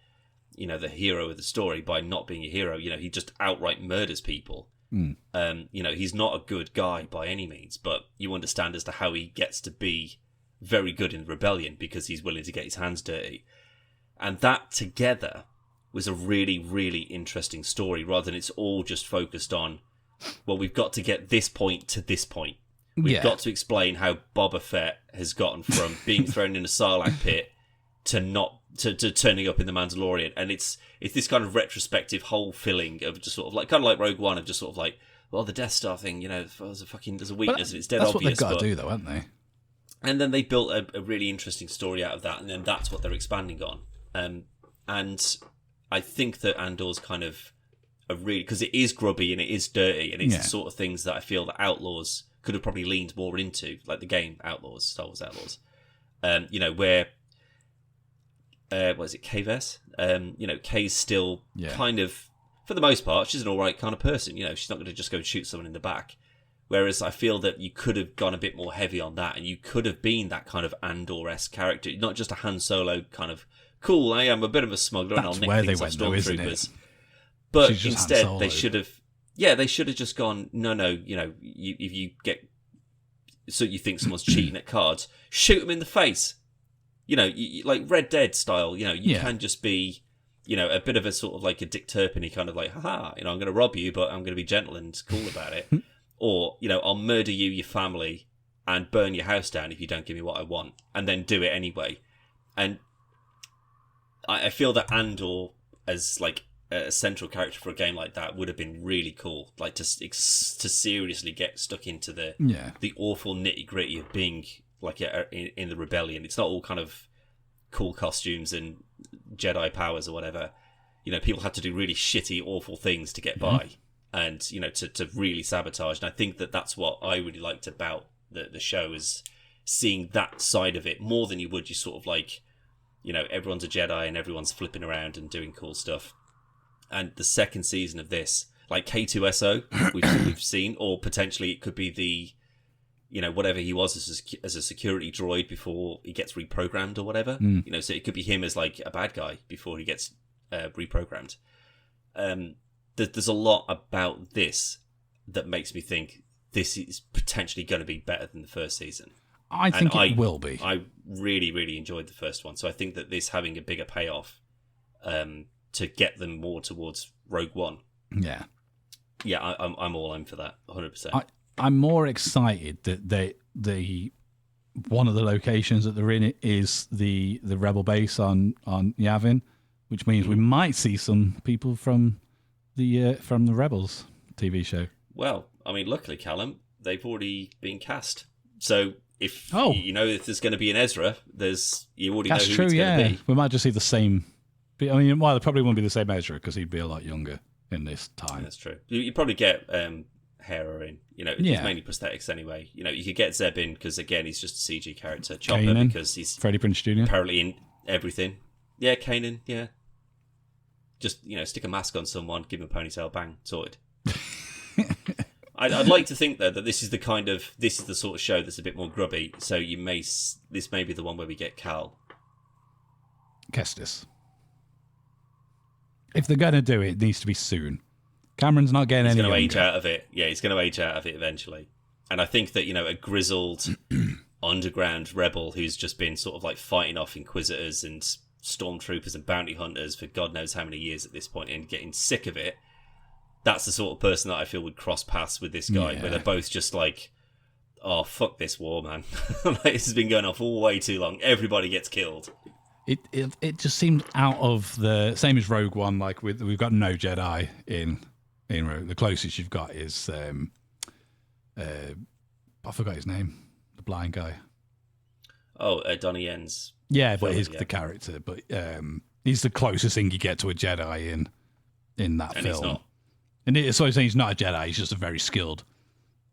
the hero of the story by not being a hero. He just outright murders people. He's not a good guy by any means, but you understand as to how he gets to be very good in the rebellion because he's willing to get his hands dirty. And that together was a really, really interesting story, rather than it's all just focused on, well, we've got to get this point to this point. We've got to explain how Boba Fett has gotten from being thrown in a Sarlacc pit to turning up in The Mandalorian. And it's this kind of retrospective whole filling of just sort of like, kind of like Rogue One, of just sort of like, well, the Death Star thing, there's a weakness, and it's dead that's obvious. That's what they've got to do, though, haven't they? And then they built a really interesting story out of that, and then that's what they're expanding on. And I think that Andor's kind of because it is grubby and it is dirty, and it's the sort of things that I feel that Outlaws could have probably leaned more into, like the game Outlaws, Star Wars Outlaws. Where what is it, Kay's still kind of, for the most part, she's an all right kind of person. She's not going to just go and shoot someone in the back. Whereas I feel that you could have gone a bit more heavy on that, and you could have been that kind of Andor-esque character, not just a Han Solo kind of, cool, I am a bit of a smuggler and I'll nick things off stormtroopers. But instead, they should have just gone, no, if you get, so you think someone's cheating at cards, shoot them in the face. Like Red Dead style, you can just be, a bit of a sort of like a Dick Turpin-y kind of like, haha, I'm going to rob you, but I'm going to be gentle and cool about it. Or, I'll murder you, your family, and burn your house down if you don't give me what I want, and then do it anyway. And I feel that Andor, as like a central character for a game like that, would have been really cool. Like to seriously get stuck into the awful nitty gritty of being like in the rebellion. It's not all kind of cool costumes and Jedi powers or whatever. People had to do really shitty, awful things to get by. And, to really sabotage. And I think that that's what I really liked about the show, is seeing that side of it more than you would just sort of like, everyone's a Jedi and everyone's flipping around and doing cool stuff. And the second season of this, like K2SO, we've seen, or potentially it could be the, whatever he was as a security droid before he gets reprogrammed or whatever. So it could be him as like a bad guy before he gets reprogrammed. There's a lot about this that makes me think this is potentially going to be better than the first season. I think it will be. I really, really enjoyed the first one. So I think that this having a bigger payoff to get them more towards Rogue One. Yeah. Yeah, I'm all in for that, 100%. I'm more excited that they one of the locations that they're in is the Rebel base on Yavin, which means we might see some people from the Rebels TV show. Well, I mean, luckily, Callum, they've already been cast. So if if there's going to be an Ezra, you already know who it's going to be. We might just see the same. I mean, they probably won't be the same Ezra because he'd be a lot younger in this time. That's true. You probably get Hera in. He's mainly prosthetics anyway. You could get Zeb in because again, he's just a CG character. Chopper Kanan, because he's Freddie Prinze Jr. apparently in everything. Yeah, Kanan. Yeah. Just, stick a mask on someone, give him a ponytail, bang, sorted. I'd like to think, though, that this is the sort of show that's a bit more grubby, so this may be the one where we get Cal. Kestis. If they're going to do it, it needs to be soon. Cameron's not getting any younger. He's going to age out of it. Yeah, he's going to age out of it eventually. And I think that, a grizzled underground rebel who's just been sort of like fighting off Inquisitors and stormtroopers and bounty hunters for God knows how many years at this point and getting sick of it, that's the sort of person that I feel would cross paths with this guy, where they're both just like, oh, fuck this war, man. This has been going on for way too long. Everybody gets killed. It just seems out of the same as Rogue One. Like we've got no Jedi in Rogue. The closest you've got is I forgot his name, the blind guy. Oh, Donnie Yen's. Yeah, but he's the character. But he's the closest thing you get to a Jedi in that film. He's not. And so I'm saying he's not a Jedi. He's just a very skilled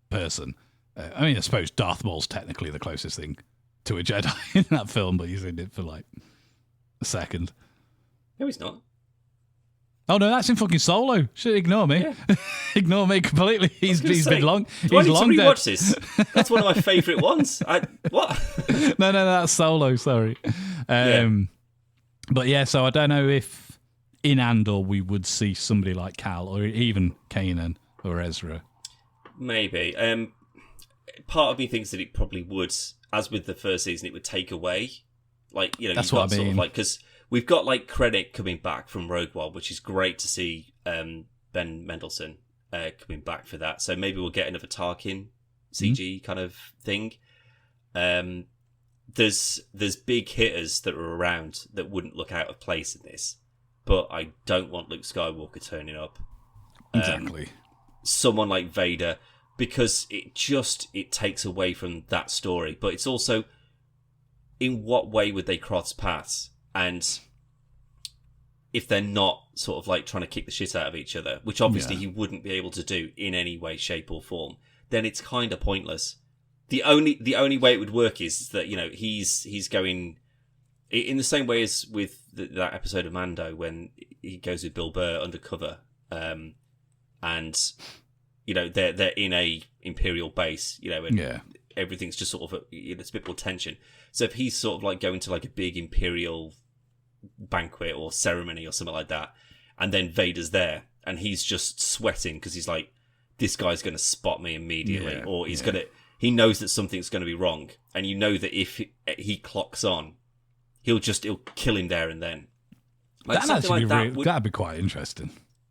person. I mean, I suppose Darth Maul's technically the closest thing to a Jedi in that film, but he's in it for like a second. No, he's not. Oh no, that's in fucking Solo. Should ignore me. Yeah. Ignore me completely. He's been long. Do I need to rewatch this? That's one of my favourite ones. What? No, that's Solo. Sorry. But yeah, so I don't know if in Andor we would see somebody like Cal or even Kanan or Ezra. Maybe. Part of me thinks that it probably would, as with the first season, it would take away, like, you know, that's what I mean. Sort of like, because we've got like Krennic coming back from Rogue One, which is great to see. Ben Mendelsohn coming back for that, so maybe we'll get another Tarkin CG kind of thing. There's big hitters that are around that wouldn't look out of place in this, but I don't want Luke Skywalker turning up. Exactly. Someone like Vader, because it takes away from that story. But it's also, in what way would they cross paths? And if they're not sort of like trying to kick the shit out of each other, which obviously he wouldn't be able to do in any way, shape or form, then it's kind of pointless. The only way it would work is that, you know, he's going in the same way as with that episode of Mando when he goes with Bill Burr undercover, and you know they're in a Imperial base, you know, and everything's just sort of it's a bit more tension. So if he's sort of like going to like a big Imperial banquet or ceremony or something like that, and then Vader's there and he's just sweating because he's like, this guy's going to spot me immediately, or he knows that something's going to be wrong, and you know that if he clocks on, he'll kill him there and then. Like, that'd actually that'd be quite interesting.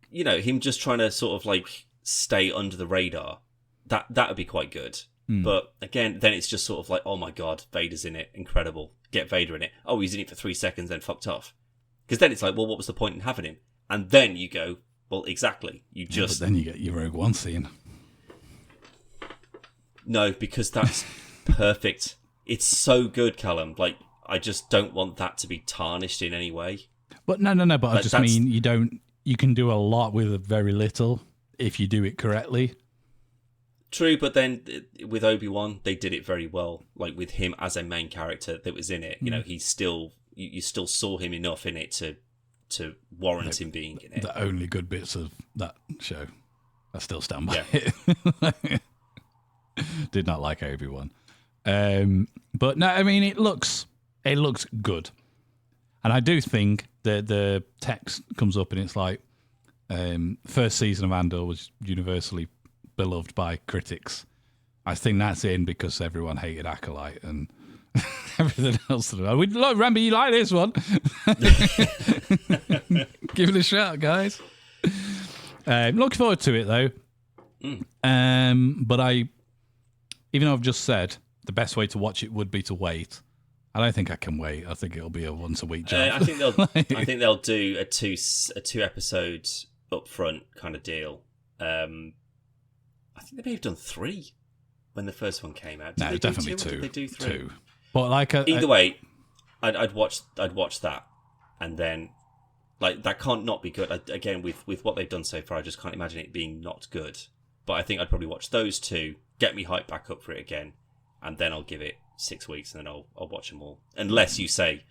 You know, him just trying to sort of like stay under the radar. That would be quite good. But again, then it's just sort of like, oh my god, Vader's in it, incredible. Get Vader in it. Oh, he's in it for 3 seconds, then fucked off. Because then it's like, well, what was the point in having him? And then you go, well, exactly. But then you get your Rogue One scene. No, because that's perfect. It's so good, Callum. Like, I just don't want that to be tarnished in any way. But no. But like, I just mean you can do a lot with very little if you do it correctly. True, but then with Obi-Wan, they did it very well. Like with him as a main character that was in it, you know, he's still you still saw him enough in it to warrant him being in it. The only good bits of that show, I still stand by it. Did not like Obi-Wan, but no, I mean it looks good, and I do think that the text comes up and it's like, first season of Andor was universally beloved by critics. I think that's in because everyone hated Acolyte and everything else. Remember, you like this one? Give it a shot, guys. Looking forward to it though. But even though I've just said the best way to watch it would be to wait, I don't think I can wait. I think it'll be a once a week job. I think they'll do a two episode upfront kind of deal. I think they may have done 3 when the first one came out. No, definitely 2. Did they do 3? 2. But like either way, I'd watch that, and then like that can't not be good. Again, with what they've done so far, I just can't imagine it being not good. But I think I'd probably watch those 2, get me hyped back up for it again, and then I'll give it 6 weeks, and then I'll watch them all. Unless you say,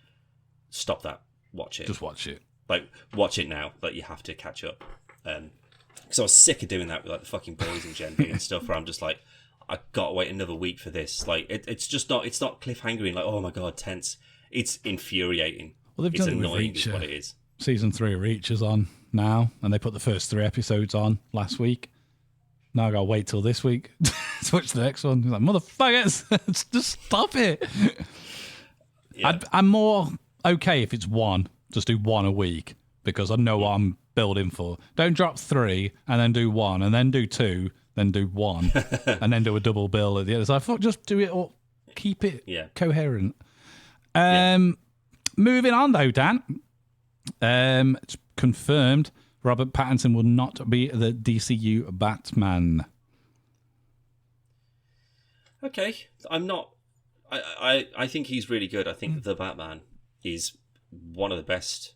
stop that, watch it. Just watch it. Like, watch it now. Like, you have to catch up. Because I was sick of doing that with like the fucking boys and Gen V and stuff, where I'm just like, I gotta wait another week for this. Like, it's not cliffhangering. Like, oh my god, tense. It's infuriating. Well, they've it's done annoying. Reach, is what it is. Season 3 of Reach is on now, and they put the first 3 episodes on last week. Now I gotta wait till this week to watch the next one. Like, motherfuckers, just stop it. Yeah. I'm more okay if it's 1. Just do 1 a week because I know what I'm building for. Don't drop 3 and then do 1 and then do 2, then do 1 and then do a double bill at the end. So I thought just do it or keep it coherent. Moving on though, Dan. It's confirmed Robert Pattinson will not be the DCU Batman. Okay, I'm not. I think he's really good. I think the Batman is one of the best.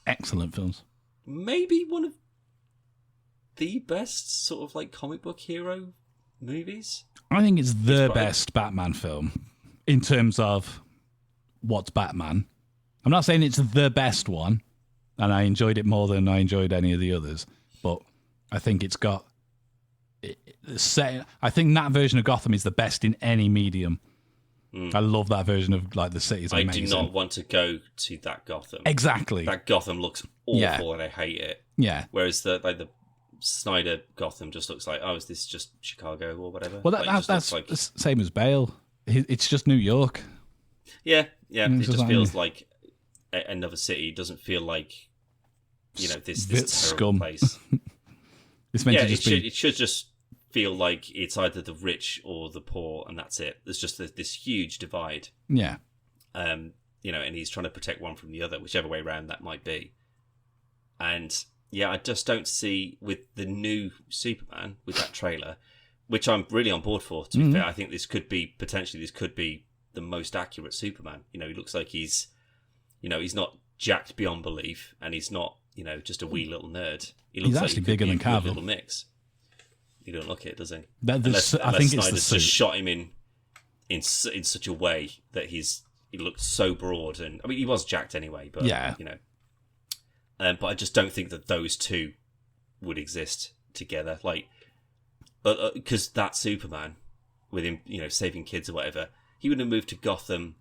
Excellent films. Maybe one of the best sort of like comic book hero movies. I think it's the best Batman film in terms of what's Batman. I'm not saying it's the best one, and I enjoyed it more than I enjoyed any of the others, but I think it's got... I think that version of Gotham is the best in any medium. I love that version of like the city's amazing. I do not want to go to that Gotham. Exactly. That Gotham looks awful and I hate it. Yeah. Whereas the Snyder Gotham just looks like, oh, is this just Chicago or whatever? Well, that's the same as Bale. It's just New York. Yeah. It just feels like another city. It doesn't feel like, this Bit terrible scum. place. It's meant to just be. It should just feel like it's either the rich or the poor, and that's it. There's just this huge divide. Yeah. And he's trying to protect one from the other, whichever way around that might be. And yeah, I just don't see with the new Superman, with that trailer, which I'm really on board for, to be fair. I think this could be the most accurate Superman. He looks like he's not jacked beyond belief, and he's not, just a wee little nerd. He's actually bigger than Cavill. Little mix. You don't look it, does he? Unless I think it's the suit. Just shot him in such a way that he looked so broad, and I mean he was jacked anyway, but yeah, but I just don't think that those two would exist together, like, because that Superman with him, saving kids or whatever, he would have moved to Gotham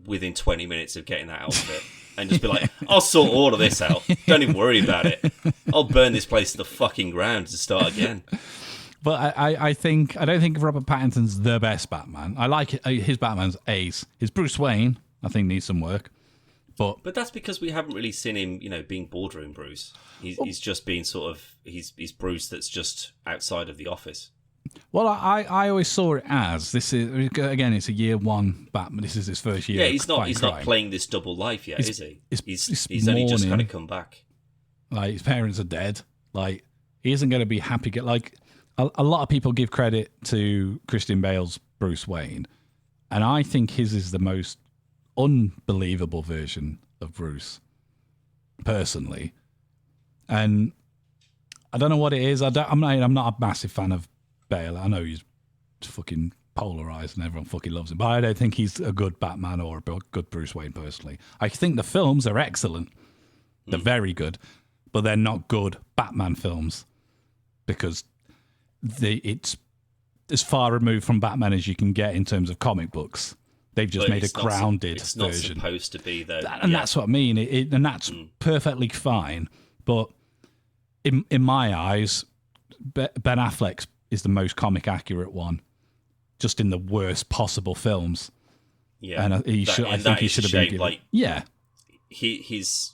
within 20 minutes of getting that outfit and just be like, I'll sort all of this out. Don't even worry about it. I'll burn this place to the fucking ground to start again. But I don't think Robert Pattinson's the best Batman. I like his Batman's ace. His Bruce Wayne, I think, needs some work. But that's because we haven't really seen him, being boardroom Bruce. He's just been sort of he's Bruce that's just outside of the office. Well, I always saw it as this is again. It's a year one Batman. This is his first year. Yeah, he's not playing this double life yet, is he? He's only just kind of come back. Like his parents are dead. Like he isn't going to be happy. Like a lot of people give credit to Christian Bale's Bruce Wayne, and I think his is the most unbelievable version of Bruce, personally. And I don't know what it is. I'm not a massive fan of Bale. I know he's fucking polarized and everyone fucking loves him, but I don't think he's a good Batman or a good Bruce Wayne personally. I think the films are excellent. They're very good, but they're not good Batman films because it's as far removed from Batman as you can get in terms of comic books. They've just made a grounded version. It's not supposed to be though. That's what I mean. And that's perfectly fine. But in my eyes, Ben Affleck is the most comic accurate one, just in the worst possible films. Yeah, and I think he should have been given. Like, yeah, his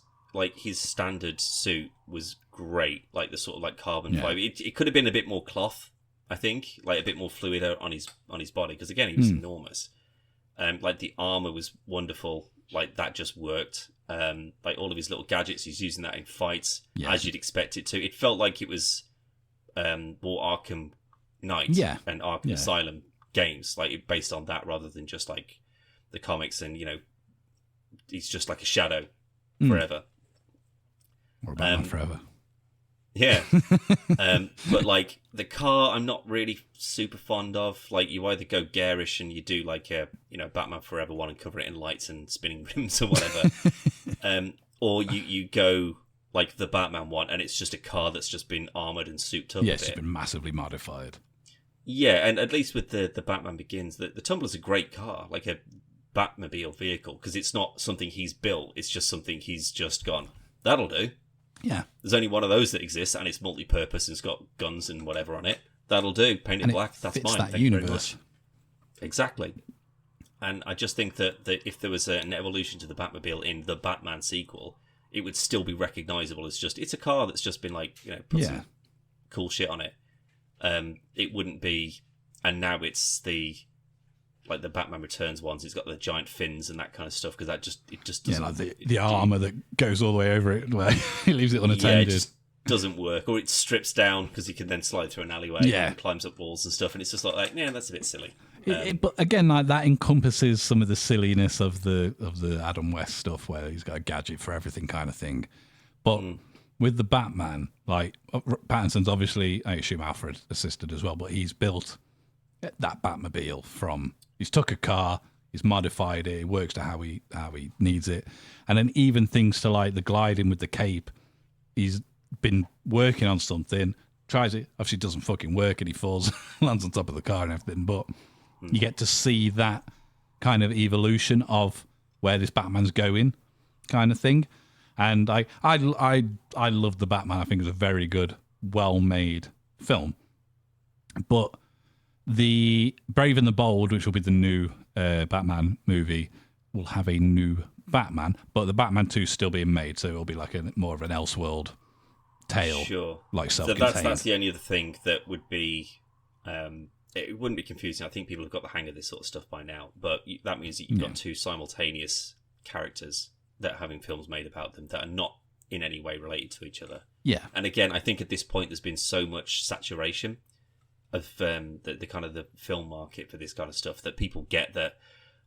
standard suit was great. Like the sort of like carbon fiber. It could have been a bit more cloth. I think like a bit more fluid on his body because again he was enormous. Like the armor was wonderful. Like that just worked. Like all of his little gadgets, he's using that in fights as you'd expect it to. It felt like it was more Arkham Knight and Arkham Asylum games, like based on that rather than just like the comics. And he's just like a shadow forever. Or Batman forever. Yeah. But like the car, I'm not really super fond of. Like you either go garish and you do like a Batman Forever one and cover it in lights and spinning rims or whatever, or you go like the Batman one and it's just a car that's just been armored and souped up. Yeah, it's been massively modified. Yeah, and at least with the Batman Begins, the Tumbler's a great car, like a Batmobile vehicle, because it's not something he's built. It's just something he's just gone, that'll do. Yeah. There's only one of those that exists, and it's multi-purpose, and it's got guns and whatever on it. That'll do. Paint it black, that's fine. That Thank universe. you very much. Exactly. And I just think that if there was an evolution to the Batmobile in the Batman sequel, it would still be recognisable as just, it's a car that's just been like, put some cool shit on it. It wouldn't be, and now it's the Batman Returns ones. It's got the giant fins and that kind of stuff because it just doesn't. Yeah, like the armor that goes all the way over it, where he leaves it unattended. Yeah, it just doesn't work, or it strips down because he can then slide through an alleyway and climbs up walls and stuff, and it's just like that's a bit silly. But again, like that encompasses some of the silliness of the Adam West stuff, where he's got a gadget for everything kind of thing. But with the Batman, like Pattinson's obviously, I assume Alfred assisted as well, but he's built that Batmobile from. He's took a car, he's modified it, it works to how he needs it. And then even things to like the gliding with the cape, he's been working on something, tries it, obviously doesn't fucking work and he falls, lands on top of the car and everything. But you get to see that kind of evolution of where this Batman's going kind of thing. And I love the Batman. I think it's a very good, well-made film. But the Brave and the Bold, which will be the new Batman movie, will have a new Batman, but the Batman 2 is still being made, so it'll be like more of an Elseworld tale. Sure. Like So self-contained. that's the only other thing that would be... it wouldn't be confusing. I think people have got the hang of this sort of stuff by now, but that means that you've got two simultaneous characters that are having films made about them that are not in any way related to each other. Yeah. And again, I think at this point there's been so much saturation of the kind of the film market for this kind of stuff that people get that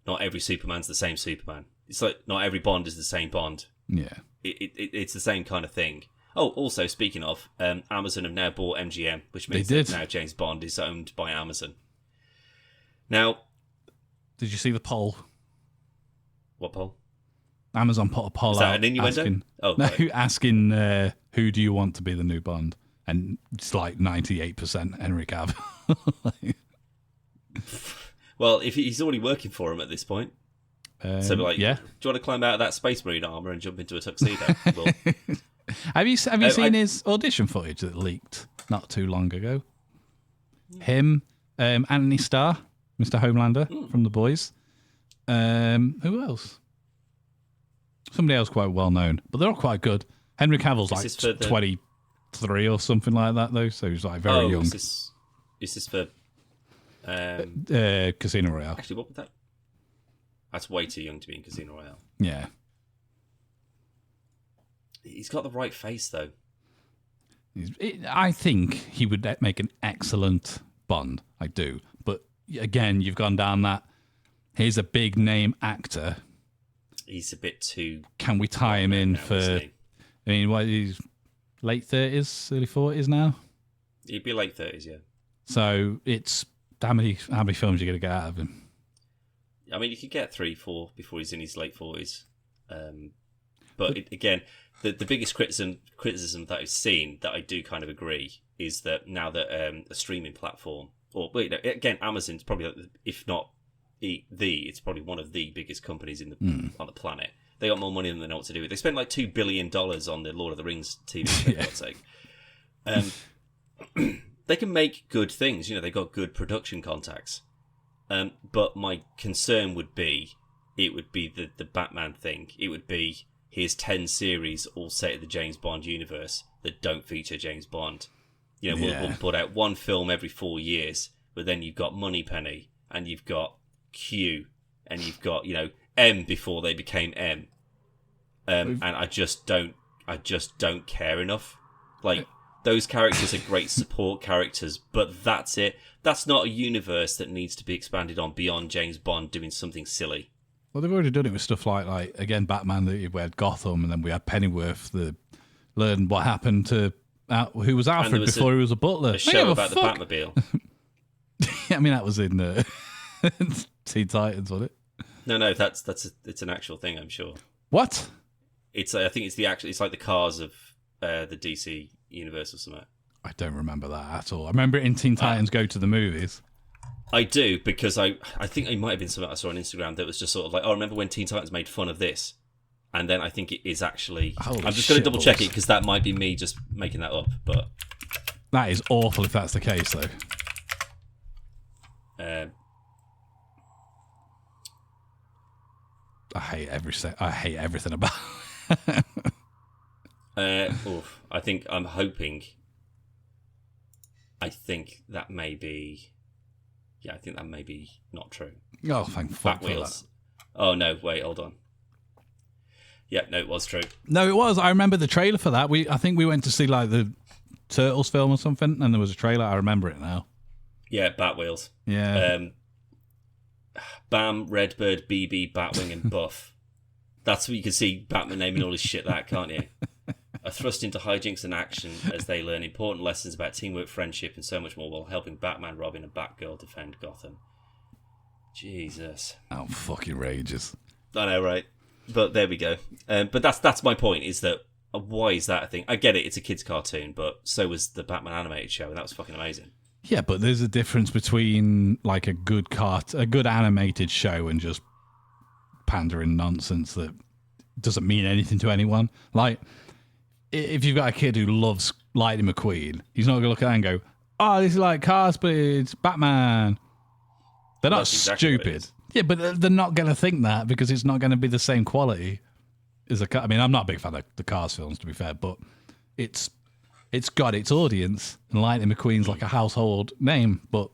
not every Superman's the same Superman. It's like not every Bond is the same Bond. Yeah. It's the same kind of thing. Oh, also, speaking of, Amazon have now bought MGM, which means that now James Bond is owned by Amazon. Now... Did you see the poll? What poll? Amazon put a poll is that out an innuendo? asking who do you want to be the new Bond? And it's like 98% Henry Cavill. Well, if he's already working for him at this point. So, like, yeah. Do you want to climb out of that Space Marine armour and jump into a tuxedo? Well, Have you seen his audition footage that leaked not too long ago? Him, Anthony Starr, Mr. Homelander from The Boys. Who else? Somebody else quite well known, but they're all quite good. Henry Cavill's like 23 or something like that, though, so he's like very young. Is this for Casino Royale? Actually, what would that? That's way too young to be in Casino Royale. Yeah. He's got the right face, though. I think he would make an excellent Bond. I do. But again, you've gone down that. He's a big name actor. He's a bit too... Can we tie him in for... I mean, what, he's late 30s, early 40s now? He'd be late 30s, yeah. So it's... How many films are you going to get out of him? I mean, you could get 3-4 before he's in his late 40s. But again... The biggest criticism that I've seen that I do kind of agree is that now that a streaming platform, or again, Amazon's probably, if not it's probably one of the biggest companies on the planet. They got more money than they know what to do with. They spent like $2 billion on the Lord of the Rings TV show, for God's sake. They can make good things. They've got good production contacts. But my concern would be, it would be the Batman thing. It would be, here's 10 series all set in the James Bond universe that don't feature James Bond. We'll put out one film every 4 years, but then you've got Moneypenny, and you've got Q, and you've got, M before they became M. And I just don't care enough. Like, those characters are great support characters, but that's it. That's not a universe that needs to be expanded on beyond James Bond doing something silly. Well, they've already done it with stuff like again, Batman, we had Gotham, and then we had Pennyworth, learned what happened to, who was Alfred before he was a butler. A show about the Batmobile. I mean, that was in Teen Titans, wasn't it? No, it's an actual thing, I'm sure. What? I think it's like the cars of the DC universe or something. I don't remember that at all. I remember it in Teen Titans Go to the Movies. I do, because I think it might have been something I saw on Instagram that was just sort of like, remember when Teen Titans made fun of this? And then I think it is actually... I'm just going to double check it, because that might be me just making that up, but... That is awful if that's the case, though. I hate everything about I think that may be... Yeah, I think that may be not true. Oh, thank fuck for that. Oh, no, wait, hold on. Yeah, no, it was true. No, it was. I remember the trailer for that. I think we went to see like the Turtles film or something, and there was a trailer. I remember it now. Yeah, Batwheels. Yeah. Bam, Redbird, BB, Batwing, and Buff. That's what you can see Batman naming all his shit that, can't you? Are thrust into hijinks and action as they learn important lessons about teamwork, friendship, and so much more while helping Batman, Robin, and Batgirl defend Gotham. Jesus. Oh, fucking rages. I know, right? But there we go. But that's my point, is that why is that a thing? I get it, it's a kid's cartoon, but so was the Batman animated show, and that was fucking amazing. Yeah, but there's a difference between like a good animated show and just pandering nonsense that doesn't mean anything to anyone. Like, if you've got a kid who loves Lightning McQueen, he's not going to look at that and go, "Oh, this is like Cars, but it's Batman." They're not stupid. Yeah, but they're not going to think that because it's not going to be the same quality as a car. I mean, I'm not a big fan of the Cars films, to be fair, but it's got its audience, and Lightning McQueen's like a household name, but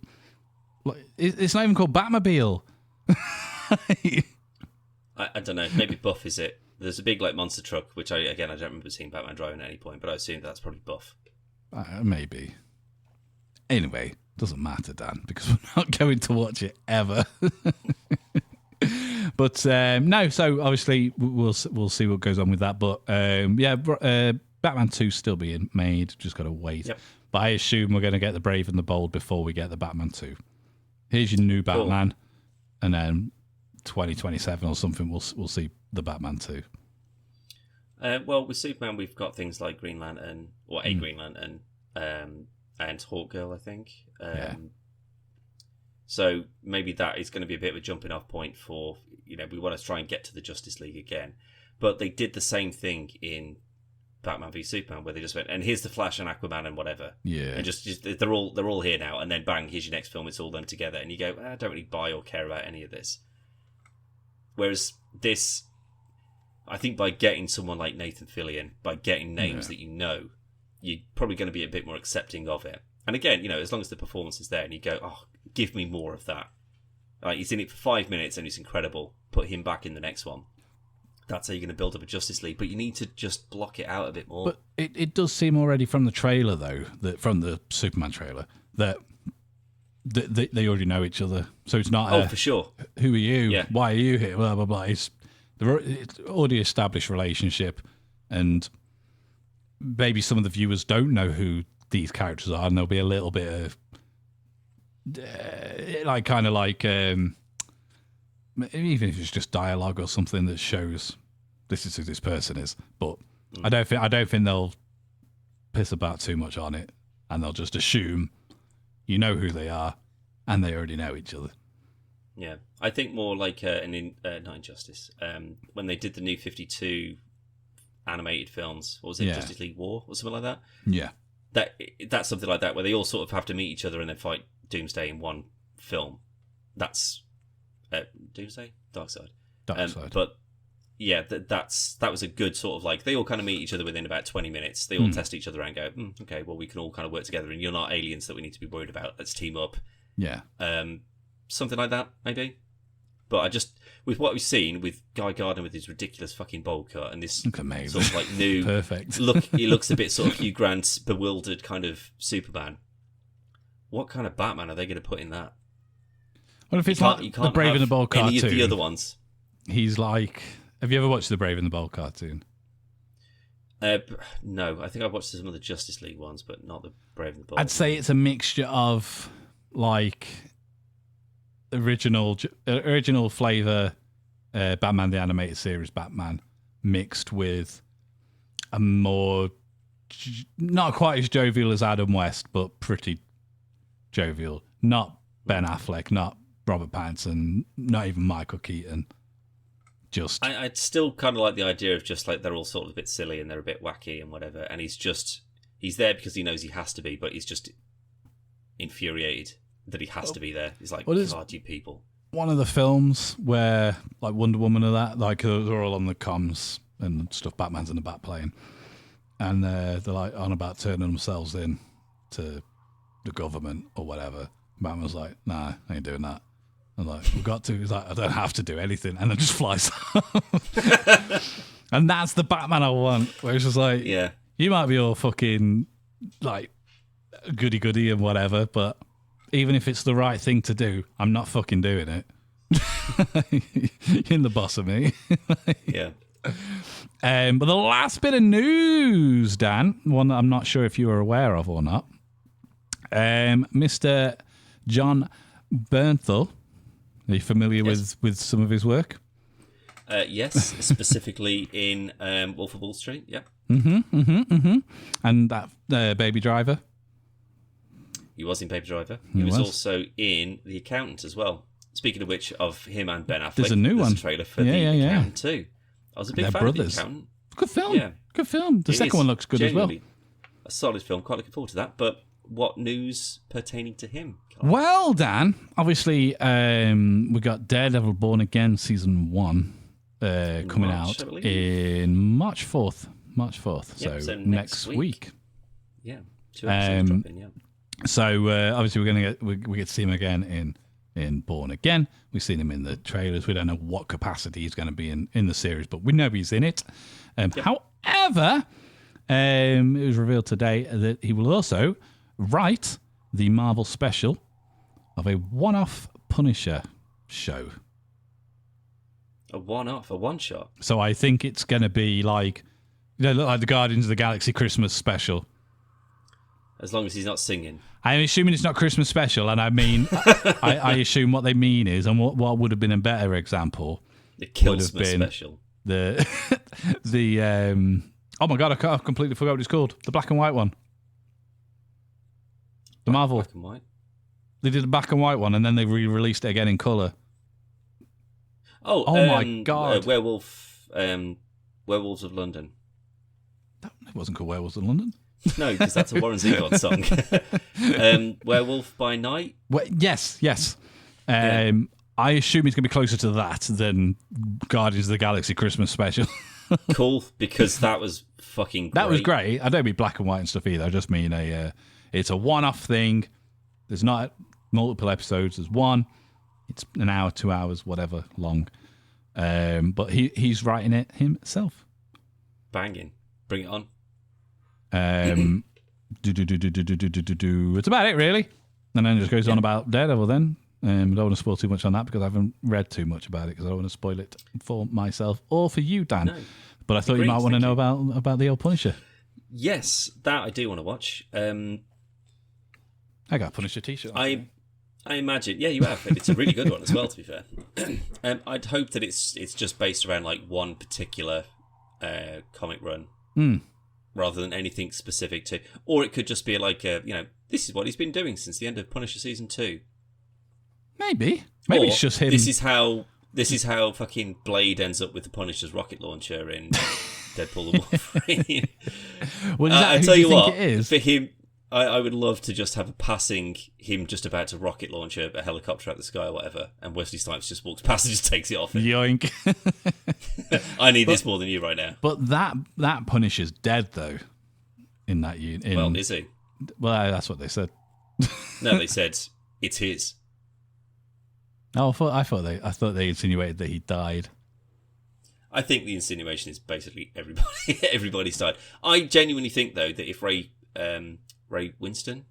it's not even called Batmobile. I don't know. Maybe Buff is it. There's a big like monster truck, which I don't remember seeing Batman driving at any point, but I assume that's probably Buff. Maybe. Anyway, doesn't matter, Dan, because we're not going to watch it ever. But no, so obviously we'll see what goes on with that. But Batman 2's still being made. Just got to wait. Yep. But I assume we're going to get the Brave and the Bold before we get the Batman 2. Here's your new Batman, cool. And then 2027 or something, we'll see the Batman 2. Well, with Superman, we've got things like Green Lantern, or a Green Lantern, and Hawkgirl, I think. So maybe that is going to be a bit of a jumping off point for, we want to try and get to the Justice League again. But they did the same thing in Batman v Superman, where they just went, and here's the Flash and Aquaman and whatever. Yeah. And just they're all here now, and then bang, here's your next film, it's all them together. And you go, I don't really buy or care about any of this. Whereas this, I think by getting someone like Nathan Fillion, by getting names that you're probably going to be a bit more accepting of it. And again, as long as the performance is there and you go, oh, give me more of that. Like, he's in it for 5 minutes and it's incredible. Put him back in the next one. That's how you're going to build up a Justice League. But you need to just block it out a bit more. But it does seem already from the trailer, though, from the Superman trailer, that they already know each other. So it's not for sure. Who are you? Yeah. Why are you here? Blah, blah, blah. It's already established relationship, and maybe some of the viewers don't know who these characters are, and there'll be a little bit of even if it's just dialogue or something that shows this is who this person is. But I don't think they'll piss about too much on it, and they'll just assume you know who they are, and they already know each other. Yeah, I think more like not Injustice. When they did the New 52 animated films, what was it, Justice League War or something like that? Yeah, that's something like that, where they all sort of have to meet each other and then fight Doomsday in one film. That's Doomsday, Darkseid. But yeah, that was a good sort of like, they all kind of meet each other within about 20 minutes. They all test each other and go, okay, well, we can all kind of work together, and you're not aliens that we need to be worried about. Let's team up. Yeah. Something like that, maybe. But with what we've seen with Guy Gardner with his ridiculous fucking bowl cut and this sort of like new perfect look, he looks a bit sort of Hugh Grant's bewildered kind of Superman. What kind of Batman are they going to put in that? What if it's like the Brave and the Bold cartoon? Any of the other ones. He's like, have you ever watched the Brave and the Bold cartoon? No, I think I've watched some of the Justice League ones, but not the Brave and the Bold. I'd say it's a mixture of like original flavour Batman the Animated Series Batman mixed with a more not quite as jovial as Adam West, but pretty jovial. Not Ben Affleck, not Robert Pattinson, not even Michael Keaton. Just I'd still kind of like the idea of just like they're all sort of a bit silly and they're a bit wacky and whatever, and he's there because he knows he has to be, but he's just infuriated that he has to be there. He's like, God, you people. One of the films where like Wonder Woman and that, like they're all on the comms and stuff, Batman's in the bat plane, and they're like on about turning themselves in to the government or whatever. Batman's like, nah, I ain't doing that. I'm like, we've got to. He's like, I don't have to do anything, and then just flies off. And that's the Batman I want, where it's just like, yeah, you might be all fucking like goody and whatever, but even if it's the right thing to do, I'm not fucking doing it. You're the boss of me. Yeah. But the last bit of news, Dan, one that I'm not sure if you are aware of or not. Mr. John Bernthal, are you familiar with some of his work? Yes, specifically in Wolf of Wall Street. Yeah. And that Baby Driver. He was in Baby Driver. He was also in The Accountant as well. Speaking of which, of him and Ben Affleck, there's a new one. A trailer for The Accountant too. I was a big fan of The Accountant. Good film. Yeah. Good film. The second one looks good as well. A solid film. Quite looking forward to that. But what news pertaining to him? Carl? Well, Dan, obviously we got Daredevil Born Again Season 1 coming March, out in March 4th. Yep, so next week. Yeah, 2 episodes dropping, yeah. So obviously we get to see him again in Born Again. We've seen him in the trailers. We don't know what capacity he's going to be in the series, but we know he's in it. However, it was revealed today that he will also write the Marvel special of a one-off Punisher show. A one-shot. So I think it's going to be like, like the Guardians of the Galaxy Christmas special. As long as he's not singing. I'm assuming it's not Christmas special, and I mean, I assume what they mean is, and what would have been a better example, the Killsmas special. The oh my god, I completely forgot what it's called. The black and white one. The Marvel. Black and white. They did the black and white one, and then they re-released it again in colour. Oh my god, Werewolves of London. It wasn't called Werewolves of London. No, because that's a Warren Zevon song. Werewolf by Night? Well, yes. I assume it's going to be closer to that than Guardians of the Galaxy Christmas special. Cool, because that was fucking great. That was great. I don't mean black and white and stuff either. I just mean it's a one-off thing. There's not multiple episodes. There's one. It's an hour, 2 hours, whatever long. But he's writing it himself. Banging. Bring it on. It's about it, really. And then it just goes on about Daredevil then. I don't want to spoil too much on that because I haven't read too much about it because I don't want to spoil it for myself or for you, Dan. No. But I thought you might want to know about the old Punisher. Yes, that I do want to watch. I got a Punisher t-shirt. I imagine, yeah, you have. It's a really good one as well, to be fair. I'd hope that it's just based around like one particular comic run. Rather than anything specific to, or it could just be like, this is what he's been doing since the end of Punisher season 2. Maybe it's just him. This is how fucking Blade ends up with the Punisher's rocket launcher in Deadpool and Wolverine. Well, I tell you what, it is? For him, I would love to just have a passing him just about to rocket launch a helicopter out the sky or whatever, and Wesley Snipes just walks past and just takes it off him. Yoink. I need this more than you right now. But that Punisher's dead though. In that unit. Well, is he? Well, that's what they said. No, they said it's his. Oh, I thought they insinuated that he died. I think the insinuation is basically everybody's died. I genuinely think though that if Ray Winston,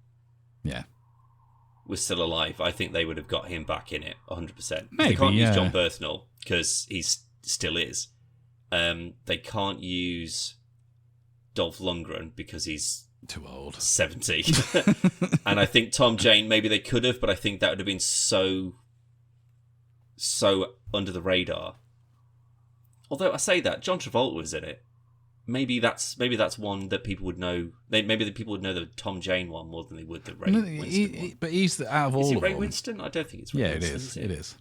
was still alive, I think they would have got him back in it 100%. They can't use John Bernthal because he still is. They can't use Dolph Lundgren because he's too old, 70. And I think Tom Jane, maybe they could have, but I think that would have been so under the radar. Although I say that John Travolta was in it. Maybe that's one that people would know. Maybe the people would know the Tom Jane one more than they would the Ray Winston one. But he's out of all. Is it of Ray them. Winston? I don't think it's Ray Winston. It is.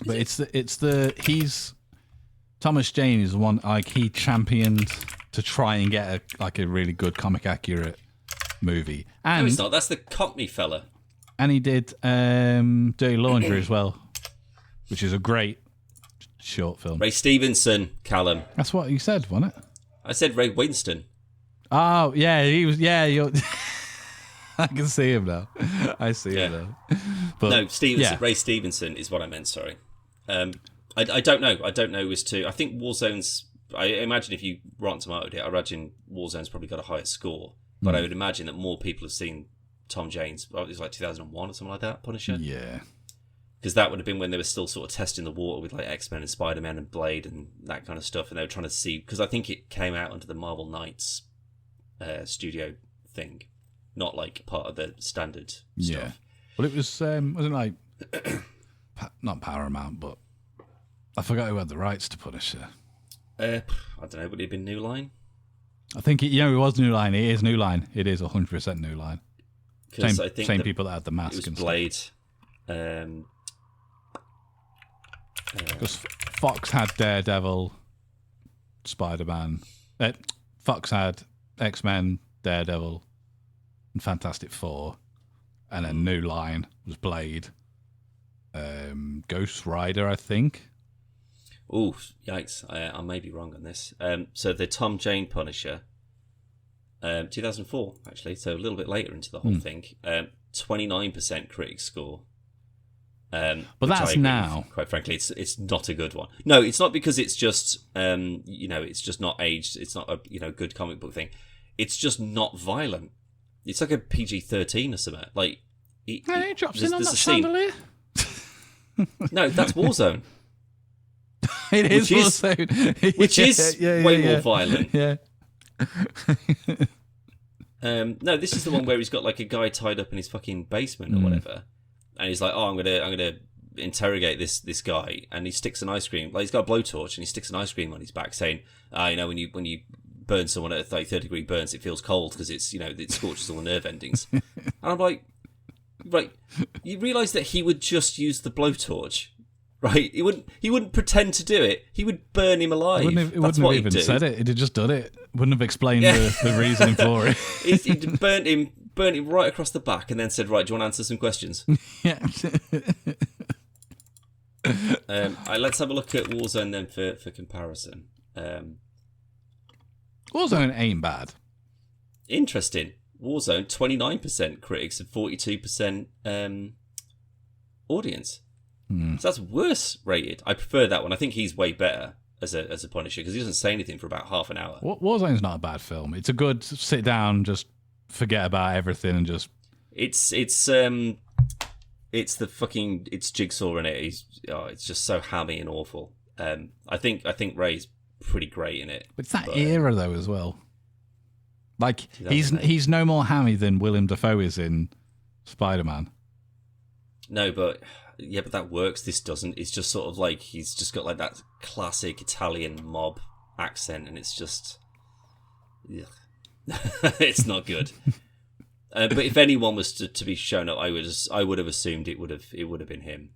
But he's Thomas Jane is the one like he championed to try and get a really good comic accurate movie. And no, it's not. That's the Cockney fella. And he did Dirty Laundry as well, which is a great short film. Ray Stevenson, Callum. That's what you said, wasn't it? I said Ray Winston. Oh, yeah, he was. Yeah, I can see him now. I see him now. But, no, Stevenson. Yeah. Ray Stevenson is what I meant. Sorry. I don't know. I don't know as to. I think Warzone's. I imagine if you Rotten Tomatoed it, I imagine Warzone's probably got a higher score. But I would imagine that more people have seen Tom Jane's. Well, it was like 2001 or something like that. Punisher. Yeah. Because that would have been when they were still sort of testing the water with like X-Men and Spider-Man and Blade and that kind of stuff, and they were trying to see, because I think it came out under the Marvel Knights studio thing, not like part of the standard stuff. Yeah. Well, it was wasn't like not Paramount, but I forgot who had the rights to Punisher. I don't know. Would it have been New Line? I think it was New Line. It is New Line. It is 100% New Line. Same people that had the mask. It was and Blade. Because Fox had Daredevil, Spider-Man. Fox had X-Men, Daredevil, and Fantastic Four, and a new line was Blade, Ghost Rider, I think. Ooh, yikes! I may be wrong on this. So the Tom Jane Punisher, 2004 actually, so a little bit later into the whole thing. 29% critic score. But that's now. With, quite frankly, it's not a good one. No, it's not because it's just it's just not aged. It's not a good comic book thing. It's just not violent. It's like a PG-13 or something. Like he drops in on that chandelier. No, that's Warzone. It is Warzone, which is way more violent. Yeah. No, this is the one where he's got like a guy tied up in his fucking basement or whatever, and he's like, "Oh, I'm gonna interrogate this guy," and he sticks an ice cream. Like he's got a blowtorch and he sticks an ice cream on his back, saying, when you burn someone at like 30-degree burns, it feels cold because it's it scorches all the nerve endings." And I'm like, right, you realise that he would just use the blowtorch. Right, he wouldn't pretend to do it. He would burn him alive. He wouldn't have even said it. He'd have just done it. Wouldn't have explained the reasoning for it. He'd burnt him right across the back, and then said, "Right, do you want to answer some questions?" Yeah. Let's have a look at Warzone then for comparison. Warzone ain't bad. Interesting. Warzone 29% critics and 42% audience. So that's worse rated. I prefer that one. I think he's way better as a Punisher because he doesn't say anything for about half an hour. Warzone's not a bad film. It's a good sit down, just forget about everything and just. It's Jigsaw in it. It's just so hammy and awful. I think Ray's pretty great in it. But it's that era though as well. Like he's no more hammy than Willem Dafoe is in Spider-Man. No, but. Yeah, but that works. This doesn't. It's just sort of like he's just got like that classic Italian mob accent, and it's just, it's not good. But if anyone was to be shown up, I would have assumed it would have been him.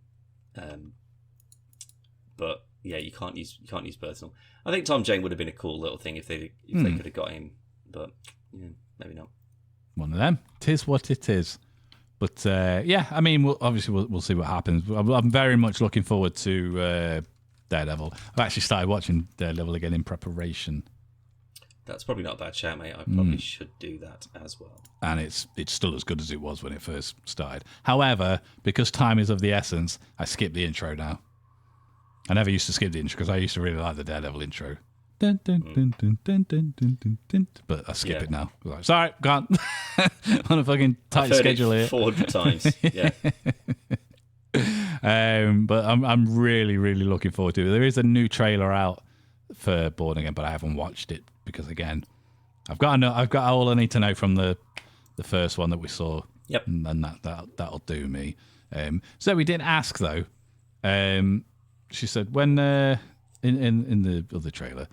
But yeah, you can't use personal. I think Tom Jane would have been a cool little thing if they could have got him, but yeah, maybe not. One of them. 'Tis what it is. But I mean, we'll see what happens. I'm very much looking forward to Daredevil. I've actually started watching Daredevil again in preparation. That's probably not a bad shout, mate. I probably should do that as well. And it's still as good as it was when it first started. However, because time is of the essence, I skip the intro now. I never used to skip the intro because I used to really like the Daredevil intro. Dun, dun, dun, dun, dun, dun, dun, dun, dun. But I skip it now. Like, sorry, can't. On a fucking tight schedule here. 400 times. Yeah. But I'm really, really looking forward to it. There is a new trailer out for Born Again, but I haven't watched it because again, I've got all I need to know from the first one that we saw. Yep. And that'll do me. So we did ask though. She said when in the other trailer.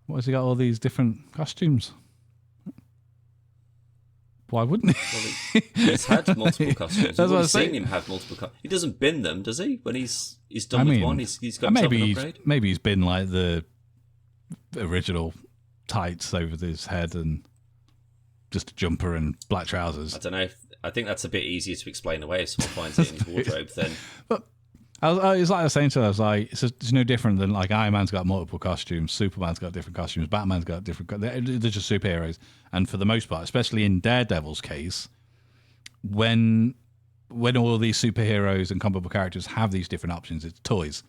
Why has he got all these different costumes? Why wouldn't he? Well, he's had multiple costumes. That's what I've seen him have multiple costumes. He doesn't bin them, does he? When he's done with one, he's got himself an upgrade. Maybe he's been like the original tights over his head and just a jumper and black trousers. I don't know. I think that's a bit easier to explain away if someone finds it in his wardrobe then. But it's like I was saying to her, I was like, it's no different than like Iron Man's got multiple costumes, Superman's got different costumes, Batman's got different. They're just superheroes, and for the most part, especially in Daredevil's case, when all these superheroes and comic book characters have these different options, it's toys.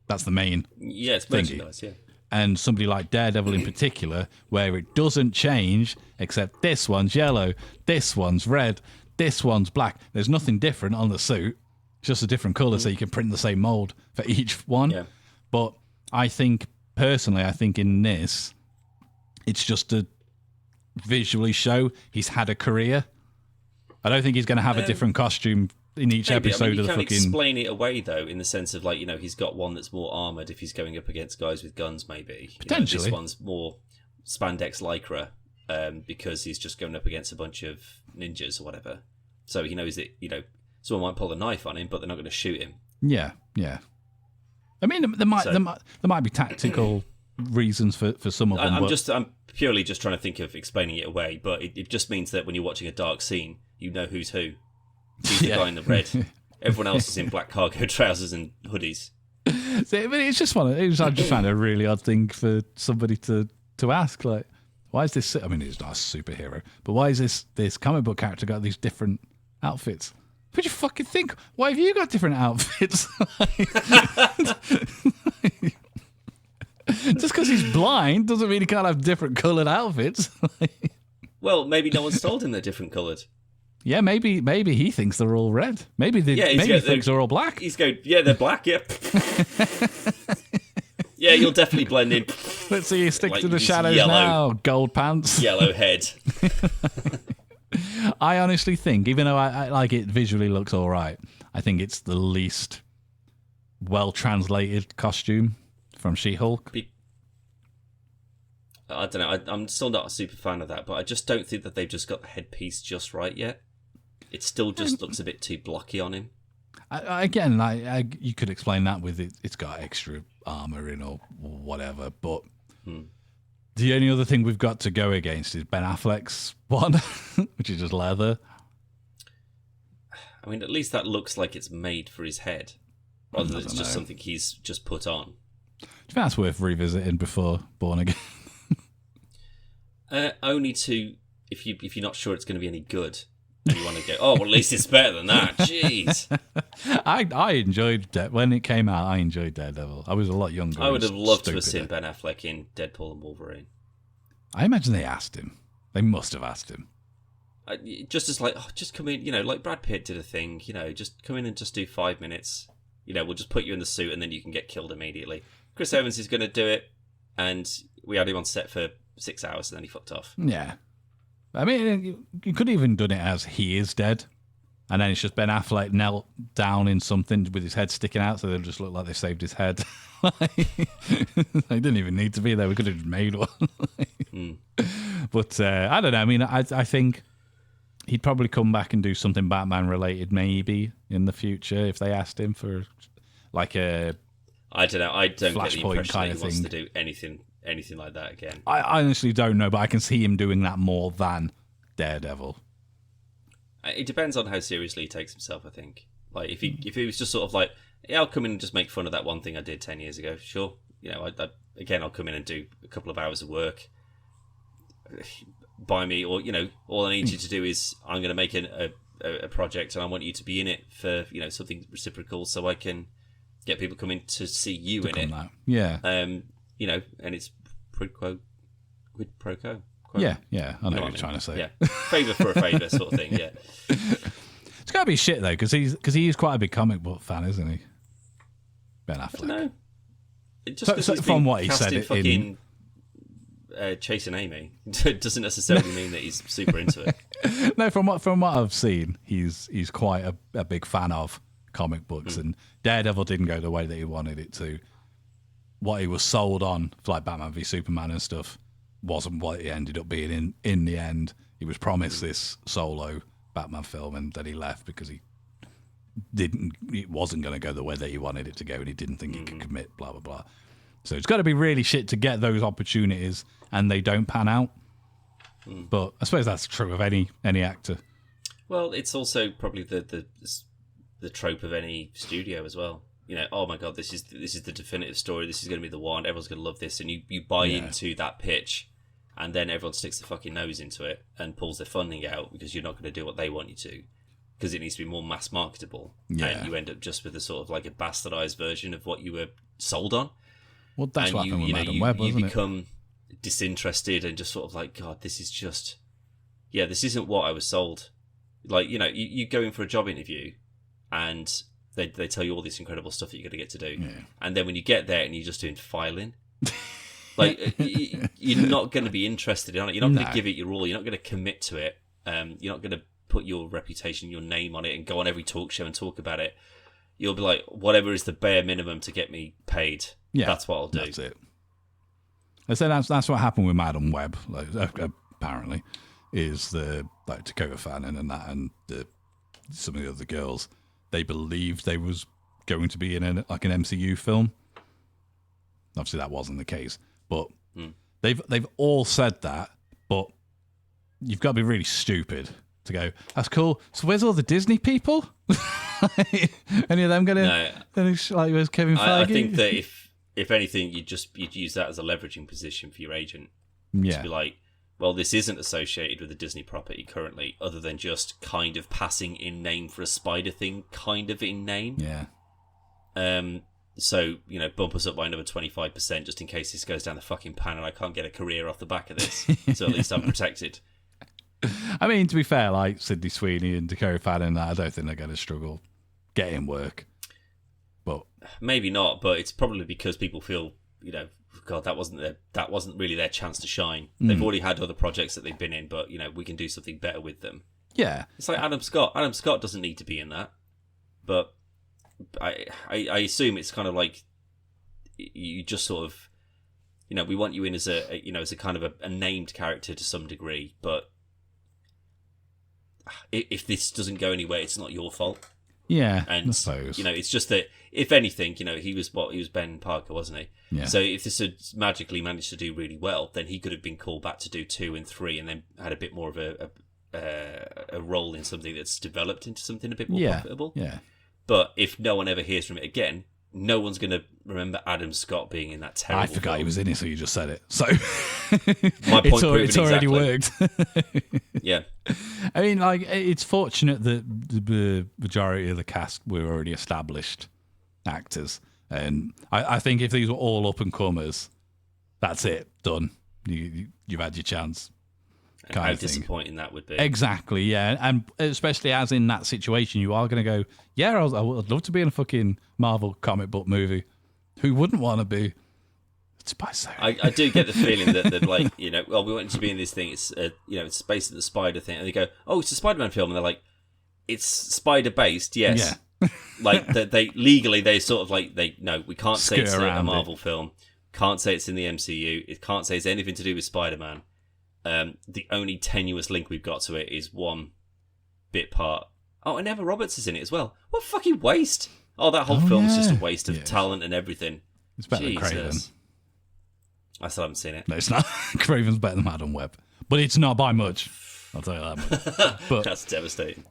That's the main. Yeah, it's merchandise. Yeah. And somebody like Daredevil in particular, where it doesn't change except this one's yellow, this one's red, this one's black. There's nothing different on the suit. It's just a different colour, so you can print the same mould for each one. Yeah. But I think in this, it's just to visually show he's had a career. I don't think he's going to have a different costume in each episode of the fucking. You can explain it away though, in the sense of like he's got one that's more armoured if he's going up against guys with guns, maybe. Potentially, this one's more spandex lycra because he's just going up against a bunch of ninjas or whatever. So he knows that someone might pull a knife on him, but they're not going to shoot him. Yeah. I mean, there might be tactical reasons for some of them. I'm purely just trying to think of explaining it away, but it just means that when you're watching a dark scene, you know who's who. He's the guy in the red. Everyone else is in black cargo trousers and hoodies. So, but it's just I just found a really odd thing for somebody to ask. Like, why is this? I mean, he's not a superhero, but why is this comic book character got these different outfits? What do you fucking think? Why have you got different outfits? Just because he's blind doesn't mean he can't have different coloured outfits. Well, maybe no one's told him they're different coloured. Yeah, maybe he thinks they're all red. Maybe he thinks they're all black. He's going, yeah, they're black, yeah. Yeah, you'll definitely blend in. Let's see you stick to the shadows now, gold pants. Yellow head. I honestly think, even though I like it visually looks all right, I think it's the least well-translated costume from She-Hulk. I don't know. I'm still not a super fan of that, but I just don't think that they've just got the headpiece just right yet. It still just looks a bit too blocky on him. You could explain that with it's got extra armor in or whatever, but the only other thing we've got to go against is Ben Affleck's one, which is just leather. I mean, at least that looks like it's made for his head, rather than it's just something he's just put on. Do you think that's worth revisiting before Born Again? Only if you're not sure it's going to be any good. And you want to go, oh, well, at least it's better than that. Jeez. I enjoyed when it came out. I enjoyed Daredevil. I was a lot younger. I would have loved to have seen Ben Affleck in Deadpool and Wolverine. I imagine they asked him. They must have asked him. Just as like, just come in, like Brad Pitt did a thing, just come in and just do 5 minutes. We'll just put you in the suit and then you can get killed immediately. Chris Evans is going to do it, and we had him on set for 6 hours and then he fucked off. Yeah. I mean, you could even done it as he is dead, and then it's just Ben Affleck knelt down in something with his head sticking out, so they'll just look like they saved his head. They didn't even need to be there. We could have just made one. But I don't know. I mean, I think he'd probably come back and do something Batman related, maybe in the future if they asked him for like a. I don't know. I don't get the impression kind that of he wants thing. to do anything like that again. I honestly don't know, but I can see him doing that more than Daredevil. It depends on how seriously he takes himself, I think. Like, if he was just sort of like, yeah, I'll come in and just make fun of that one thing I did 10 years ago, sure. I'll come in and do a couple of hours of work. Buy me, or, all I need you to do is, I'm going to make a project and I want you to be in it for, something reciprocal so I can get people coming to see you in it. Out. Yeah. And it's quid pro quo. Yeah, I know what you're trying to say. Yeah, favour for a favour sort of thing, yeah. It's got to be shit, though, because he is quite a big comic book fan, isn't he? Ben Affleck. No. Just from what he said in Chasing Amy doesn't necessarily mean that he's super into it. No, from what I've seen, he's quite a big fan of comic books, and Daredevil didn't go the way that he wanted it to. What he was sold on, for like Batman v Superman and stuff, wasn't what it ended up being in the end. He was promised this solo Batman film, and then he left because it wasn't going to go the way that he wanted it to go, and he didn't think he could commit, blah, blah, blah. So it's got to be really shit to get those opportunities, and they don't pan out. But I suppose that's true of any actor. Well, it's also probably the trope of any studio as well. Oh my god, this is the definitive story. This is going to be the one. Everyone's going to love this, and you buy into that pitch, and then everyone sticks their fucking nose into it and pulls their funding out because you're not going to do what they want you to, because it needs to be more mass marketable. Yeah. And you end up just with a sort of like a bastardized version of what you were sold on. Well, that's what happened with Madam Web, wasn't it? You become disinterested and just sort of like, God, this is just, this isn't what I was sold. Like, you go in for a job interview and they tell you all this incredible stuff that you're going to get to do. Yeah. And then when you get there and you're just doing filing, like, you're not going to be interested in it. You're not going to give it your all. You're not going to commit to it. You're not going to put your reputation, your name on it and go on every talk show and talk about it. You'll be like, whatever is the bare minimum to get me paid, that's what I'll do. That's it. I said that's what happened with Madam Web, like, apparently, is the like Dakota Fanning and that, and some of the other girls, they believed they was going to be in an MCU film. Obviously, that wasn't the case. But they've all said that, but you've got to be really stupid to go, that's cool. So where's all the Disney people? Any of them going to, like, where's Kevin Feige? I think that if anything, you'd use that as a leveraging position for your agent. Yeah. To be like, well, this isn't associated with a Disney property currently, other than just kind of passing in name for a spider thing, kind of in name. Yeah. So, bump us up by another 25% just in case this goes down the fucking pan and I can't get a career off the back of this. So at least I'm protected. I mean, to be fair, like Sydney Sweeney and Dakota Fanning, I don't think they're going to struggle getting work. But maybe not, but it's probably because people feel, God, that wasn't really their chance to shine. They've already had other projects that they've been in, but we can do something better with them. Yeah. It's like Adam Scott. Adam Scott doesn't need to be in that. But I assume it's kind of like you just sort of, we want you in as a kind of a named character to some degree, but if this doesn't go anywhere, it's not your fault. Yeah, and I suppose. It's just that if anything, he was Ben Parker, wasn't he? Yeah. So if this had magically managed to do really well, then he could have been called back to do 2 and 3, and then had a bit more of a role in something that's developed into something a bit more profitable. Yeah. But if no one ever hears from it again, no one's going to remember Adam Scott being in that terrible I forgot film. he was in it, so you just said it. So my point it's already worked. Yeah. I mean, like, it's fortunate that the majority of the cast were already established actors. And I think if these were all up-and-comers, that's it. Done. You've had your chance. And how disappointing that would be. Exactly, yeah. And especially as in that situation, you are going to go, yeah, I would love to be in a fucking Marvel comic book movie. Who wouldn't want to be? It's by Sony. I do get the feeling that like, well, we want to be in this thing. It's, it's based on the Spider thing. And they go, oh, it's a Spider-Man film. And they're like, it's Spider-based, yes. Yeah. Like, they legally, they sort of like, no, we can't say it's a Marvel film. Can't say it's in the MCU. It can't say it's anything to do with Spider-Man. The only tenuous link we've got to it is one bit part. Oh, and Emma Roberts is in it as well. What a fucking waste! Oh, that whole film's just a waste of talent and everything. It's better than Craven. I still haven't seen it. No, it's not. Craven's better than Madam Web, but it's not by much. I'll tell you that much. But that's devastating.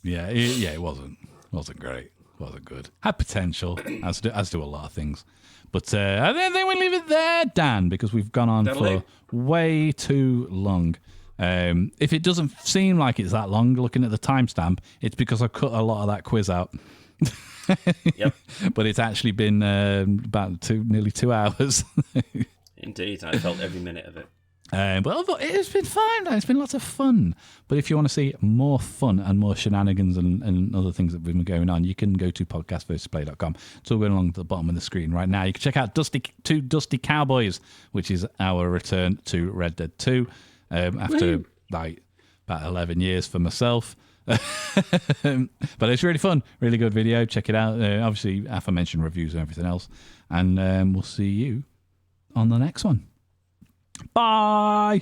It wasn't great. Wasn't good. Had potential, as do a lot of things. But I think we leave it there, Dan, because we've gone on for way too long. If it doesn't seem like it's that long, looking at the timestamp, it's because I cut a lot of that quiz out. Yep. But it's actually been about nearly 2 hours. Indeed, I felt every minute of it. But it's been fine. It's been lots of fun. But if you want to see more fun and more shenanigans and other things that have been going on, you can go to podcastversusplay.com. It's all going along the bottom of the screen right now. You can check out Dusty Cowboys, which is our return to Red Dead 2 after like about 11 years for myself. But it's really fun. Really good video. Check it out. Obviously, aforementioned reviews and everything else. And we'll see you on the next one. Bye.